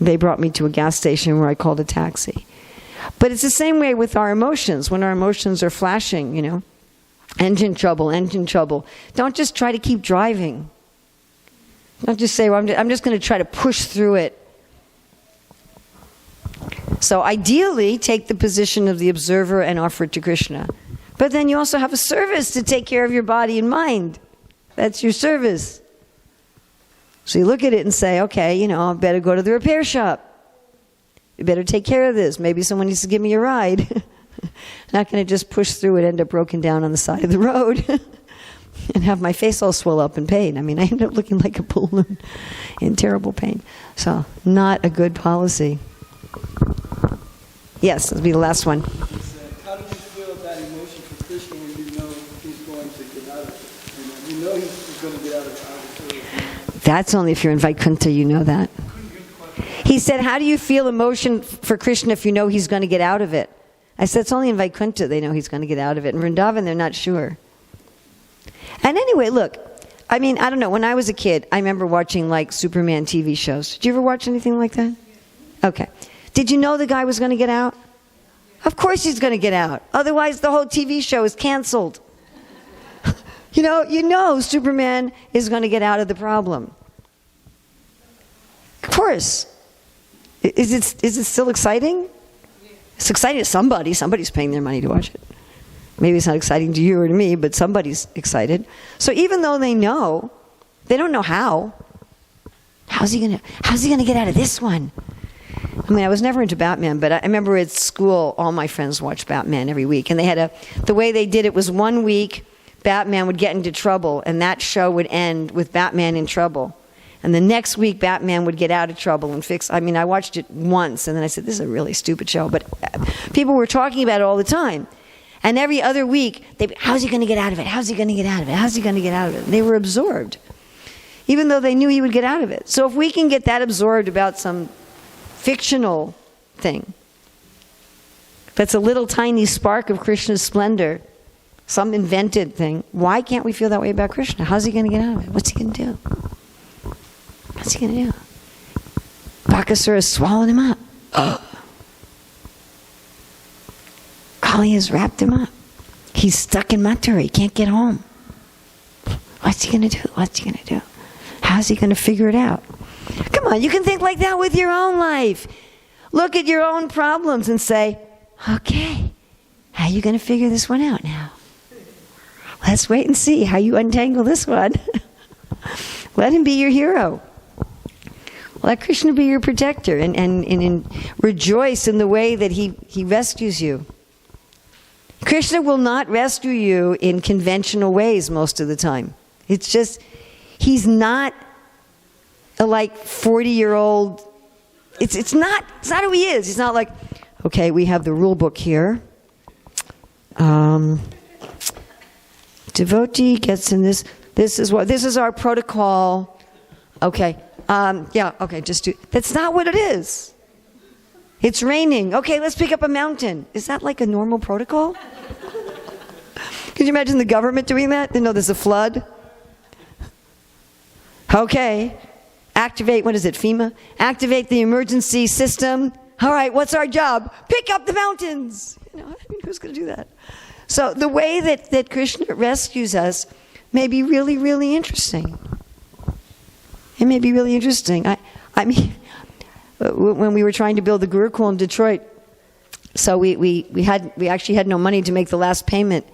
They brought me to a gas station where I called a taxi. But it's the same way with our emotions. When our emotions are flashing, you know, engine trouble, engine trouble. Don't just try to keep driving. Don't just say, well, I'm just going to try to push through it. So ideally, take the position of the observer and offer it to Krishna. But then you also have a service to take care of your body and mind. That's your service. So you look at it and say, okay, you know, I better go to the repair shop. You better take care of this. Maybe someone needs to give me a ride. Not going to just push through it, end up broken down on the side of the road and have my face all swell up in pain. I mean, I end up looking like a balloon in terrible pain. So not a good policy. Yes, this will be the last one. How do you feel that emotion for Krishna when you know he's going to get out of it? You know he's going to get out of it. That's only if you're in Vaikuntha, you know that. He said, how do you feel emotion for Krishna if you know he's going to get out of it? I said, it's only in Vaikuntha they know he's going to get out of it. In Vrindavan, they're not sure. And anyway, look, I mean, I don't know. When I was a kid, I remember watching like Superman TV shows. Did you ever watch anything like that? Okay. Did you know the guy was going to get out? Of course he's going to get out. Otherwise, the whole TV show is canceled. You know Superman is going to get out of the problem. Of course. Is it still exciting? It's exciting to somebody. Somebody's paying their money to watch it. Maybe it's not exciting to you or to me, but somebody's excited. So even though they know, they don't know how. how's he gonna get out of this one? I mean, I was never into Batman, but I remember at school, all my friends watched Batman every week. And they had the way they did it was 1 week, Batman would get into trouble, and that show would end with Batman in trouble. And the next week, Batman would get out of trouble and fix. I mean, I watched it once, and then I said, this is a really stupid show. But people were talking about it all the time. And every other week, how's he going to get out of it? How's he going to get out of it? How's he going to get out of it? And they were absorbed, even though they knew he would get out of it. So if we can get that absorbed about some fictional thing, that's a little tiny spark of Krishna's splendor, some invented thing, why can't we feel that way about Krishna? How's he going to get out of it? What's he going to do? What's he going to do? Bakasura has swallowed him up. Kali has wrapped him up. He's stuck in Mathura. He can't get home. What's he going to do? What's he going to do? How's he going to figure it out? Come on, you can think like that with your own life. Look at your own problems and say, okay, how are you going to figure this one out now? Let's wait and see how you untangle this one. Let him be your hero. Let Krishna be your protector and rejoice in the way that he rescues you. Krishna will not rescue you in conventional ways most of the time. It's just, he's not a 40-year-old, it's not who he is. He's not like, okay, we have the rule book here. Devotee gets in this is our protocol. Okay. Just do. That's not what it is. It's raining. Okay, let's pick up a mountain. Is that like a normal protocol? Could you imagine the government doing that? They know there's a flood. Okay. Activate, what is it, FEMA? Activate the emergency system. All right, what's our job? Pick up the mountains. Who's going to do that? So the way that Krishna rescues us may be really, really interesting. It may be really interesting. I mean, when we were trying to build the Gurukul in Detroit, so we actually had no money to make the last payment,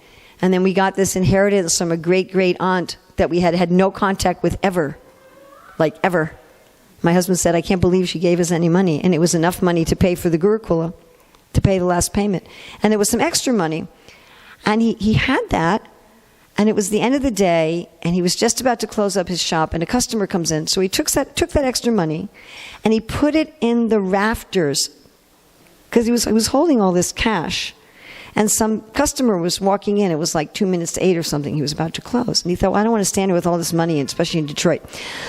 and then we got this inheritance from a great aunt that we had no contact with ever, ever. My husband said, I can't believe she gave us any money, and it was enough money to pay for the Gurukula, to pay the last payment, and there was some extra money, and he had that. And it was the end of the day, and he was just about to close up his shop, and a customer comes in. So he took that extra money, and he put it in the rafters, because he was holding all this cash. And some customer was walking in. It was like 2 minutes to 8 or something. He was about to close. And he thought, well, I don't want to stand here with all this money, especially in Detroit.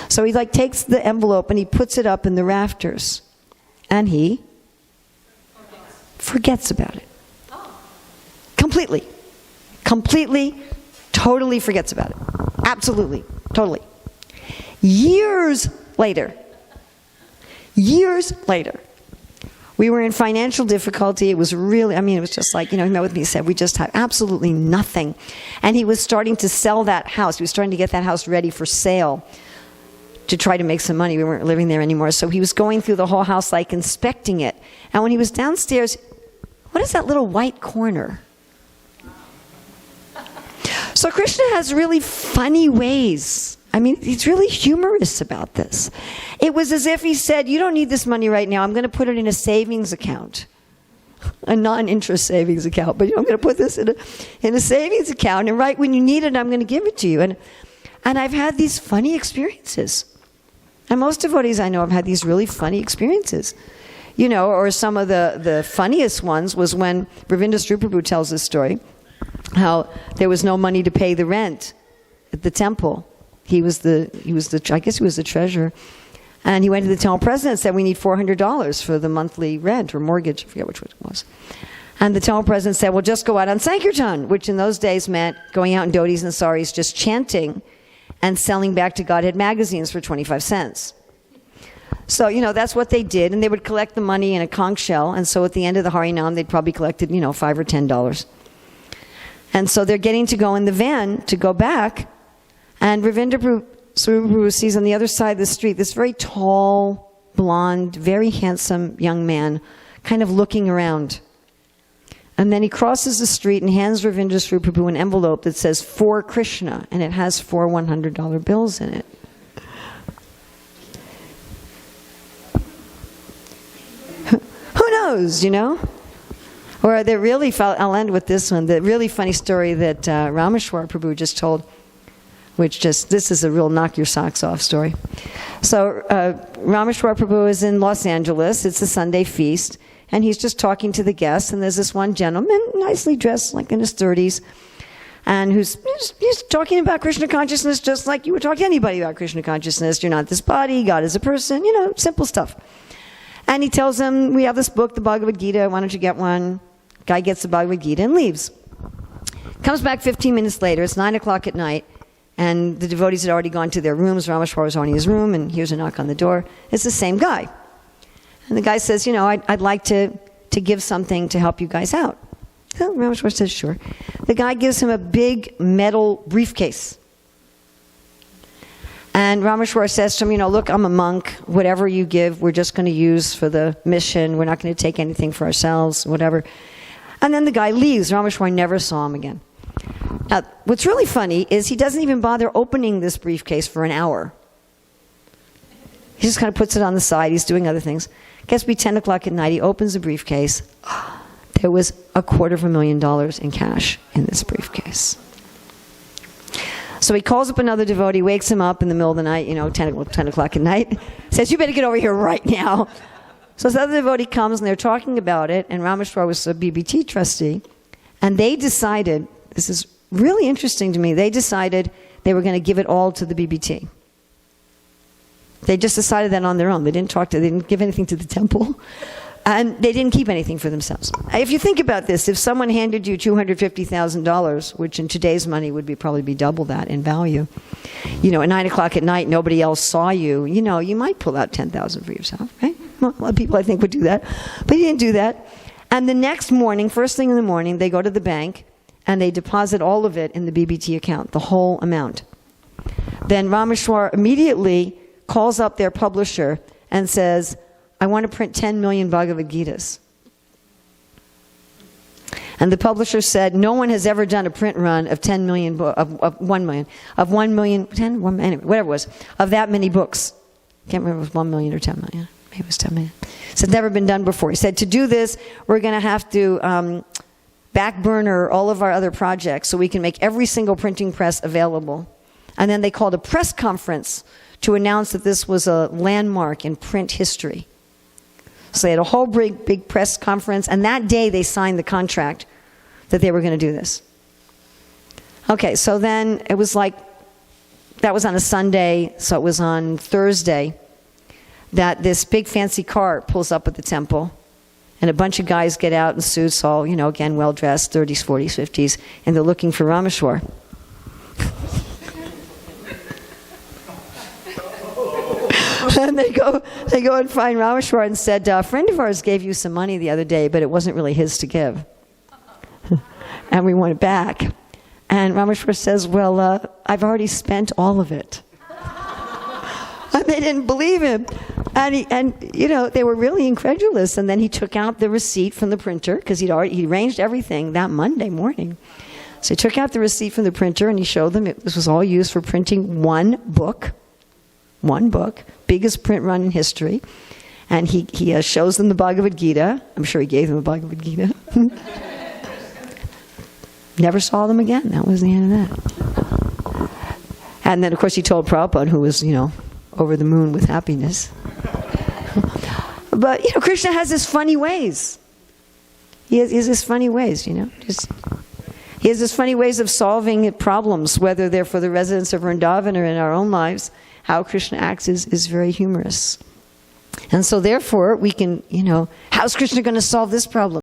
So he takes the envelope, and he puts it up in the rafters. And he forgets about it. Completely. Totally forgets about it. Absolutely. Totally. Years later, we were in financial difficulty. It was really, it was just like, he met with me, he said, we just have absolutely nothing. And he was starting to sell that house. He was starting to get that house ready for sale to try to make some money. We weren't living there anymore. So he was going through the whole house, inspecting it. And when he was downstairs, what is that little white corner? So Krishna has really funny ways. He's really humorous about this. It was as if he said, you don't need this money right now. I'm going to put it in a savings account, a non-interest savings account. But I'm going to put this in a savings account, and right when you need it, I'm going to give it to you. And I've had these funny experiences. And most devotees I know have had these really funny experiences. Or some of the funniest ones was when Ravinda Sri Prabhu tells this story, how there was no money to pay the rent at the temple. I guess he was the treasurer. And he went to the temple president and said, we need $400 for the monthly rent or mortgage. I forget which one it was. And the temple president said, well, just go out on Sankirtan, which in those days meant going out in dhotis and saris, just chanting and selling back to Godhead magazines for 25 cents. So, that's what they did. And they would collect the money in a conch shell. And so at the end of the Harinam, they'd probably collected, $5 or $10. And so they're getting to go in the van to go back. And Ravindra Sri Prabhu sees on the other side of the street this very tall, blonde, very handsome young man kind of looking around. And then he crosses the street and hands Ravindra Sri Prabhu an envelope that says, for Krishna, and it has 4 $100 bills in it. knows, you know? Or I'll end with this one, the really funny story that Rameshwar Prabhu just told, this is a real knock your socks off story. So Rameshwar Prabhu is in Los Angeles. It's a Sunday feast, and he's just talking to the guests, and there's this one gentleman, nicely dressed, like in his 30s, and he's talking about Krishna consciousness just like you would talk to anybody about Krishna consciousness. You're not this body, God is a person, simple stuff. And he tells him, we have this book, the Bhagavad Gita, why don't you get one? Guy gets the Bhagavad Gita and leaves. Comes back 15 minutes later, it's 9 o'clock at night, and the devotees had already gone to their rooms. Rameshwar was already in his room, and here's a knock on the door. It's the same guy. And the guy says, I'd like to give something to help you guys out. So Rameshwar says, sure. The guy gives him a big metal briefcase. And Rameshwar says to him, look, I'm a monk. Whatever you give, we're just going to use for the mission. We're not going to take anything for ourselves, whatever. And then the guy leaves. Rameshwar never saw him again. Now, what's really funny is he doesn't even bother opening this briefcase for an hour. He just kind of puts it on the side. He's doing other things. Gets to be 10 o'clock at night. He opens the briefcase. There was $250,000 in cash in this briefcase. So he calls up another devotee, wakes him up in the middle of the night, 10 o'clock at night, says, you better get over here right now. So this other devotee comes, and they're talking about it, and Rameshwar was a BBT trustee, and they decided, this is really interesting to me, they decided they were going to give it all to the BBT. They just decided that on their own. They didn't give anything to the temple. And they didn't keep anything for themselves. If you think about this, if someone handed you $250,000, which in today's money would probably be double that in value, at 9 o'clock at night, nobody else saw you, you might pull out $10,000 for yourself, right? Well, a lot of people, I think, would do that. But he didn't do that. And the next morning, first thing in the morning, they go to the bank, and they deposit all of it in the BBT account, the whole amount. Then Rameshwar immediately calls up their publisher and says, I want to print 10 million Bhagavad Gitas. And the publisher said, no one has ever done a print run of 10 million, of 1 million, anyway, whatever it was, of that many books. Can't remember if it was 1 million or 10 million. Maybe it was 10 million. So it's never been done before. He said, to do this, we're going to have to back burner all of our other projects so we can make every single printing press available. And then they called a press conference to announce that this was a landmark in print history. So they had a whole big press conference, and that day they signed the contract that they were going to do this. Okay, so then it was like, that was on a Sunday, so it was on Thursday that this big fancy car pulls up at the temple, and a bunch of guys get out in suits, all, again, well-dressed, 30s, 40s, 50s, and they're looking for Rameshwar. And they go and find Rameshwar and said, a friend of ours gave you some money the other day, but it wasn't really his to give. And we want it back. And Rameshwar says, well, I've already spent all of it. And they didn't believe him. And they were really incredulous. And then he took out the receipt from the printer, because he arranged everything that Monday morning. So he took out the receipt from the printer, and he showed them this was all used for printing one book, biggest print run in history. And he shows them the Bhagavad Gita. I'm sure he gave them a Bhagavad Gita. Never saw them again. That was the end of that. And then, of course, he told Prabhupada, who was, over the moon with happiness. But, Krishna has his funny ways. He has his funny ways, he has his funny ways of solving problems, whether they're for the residents of Vrindaban or in our own lives. How Krishna acts is very humorous. And so therefore, we can, how's Krishna going to solve this problem?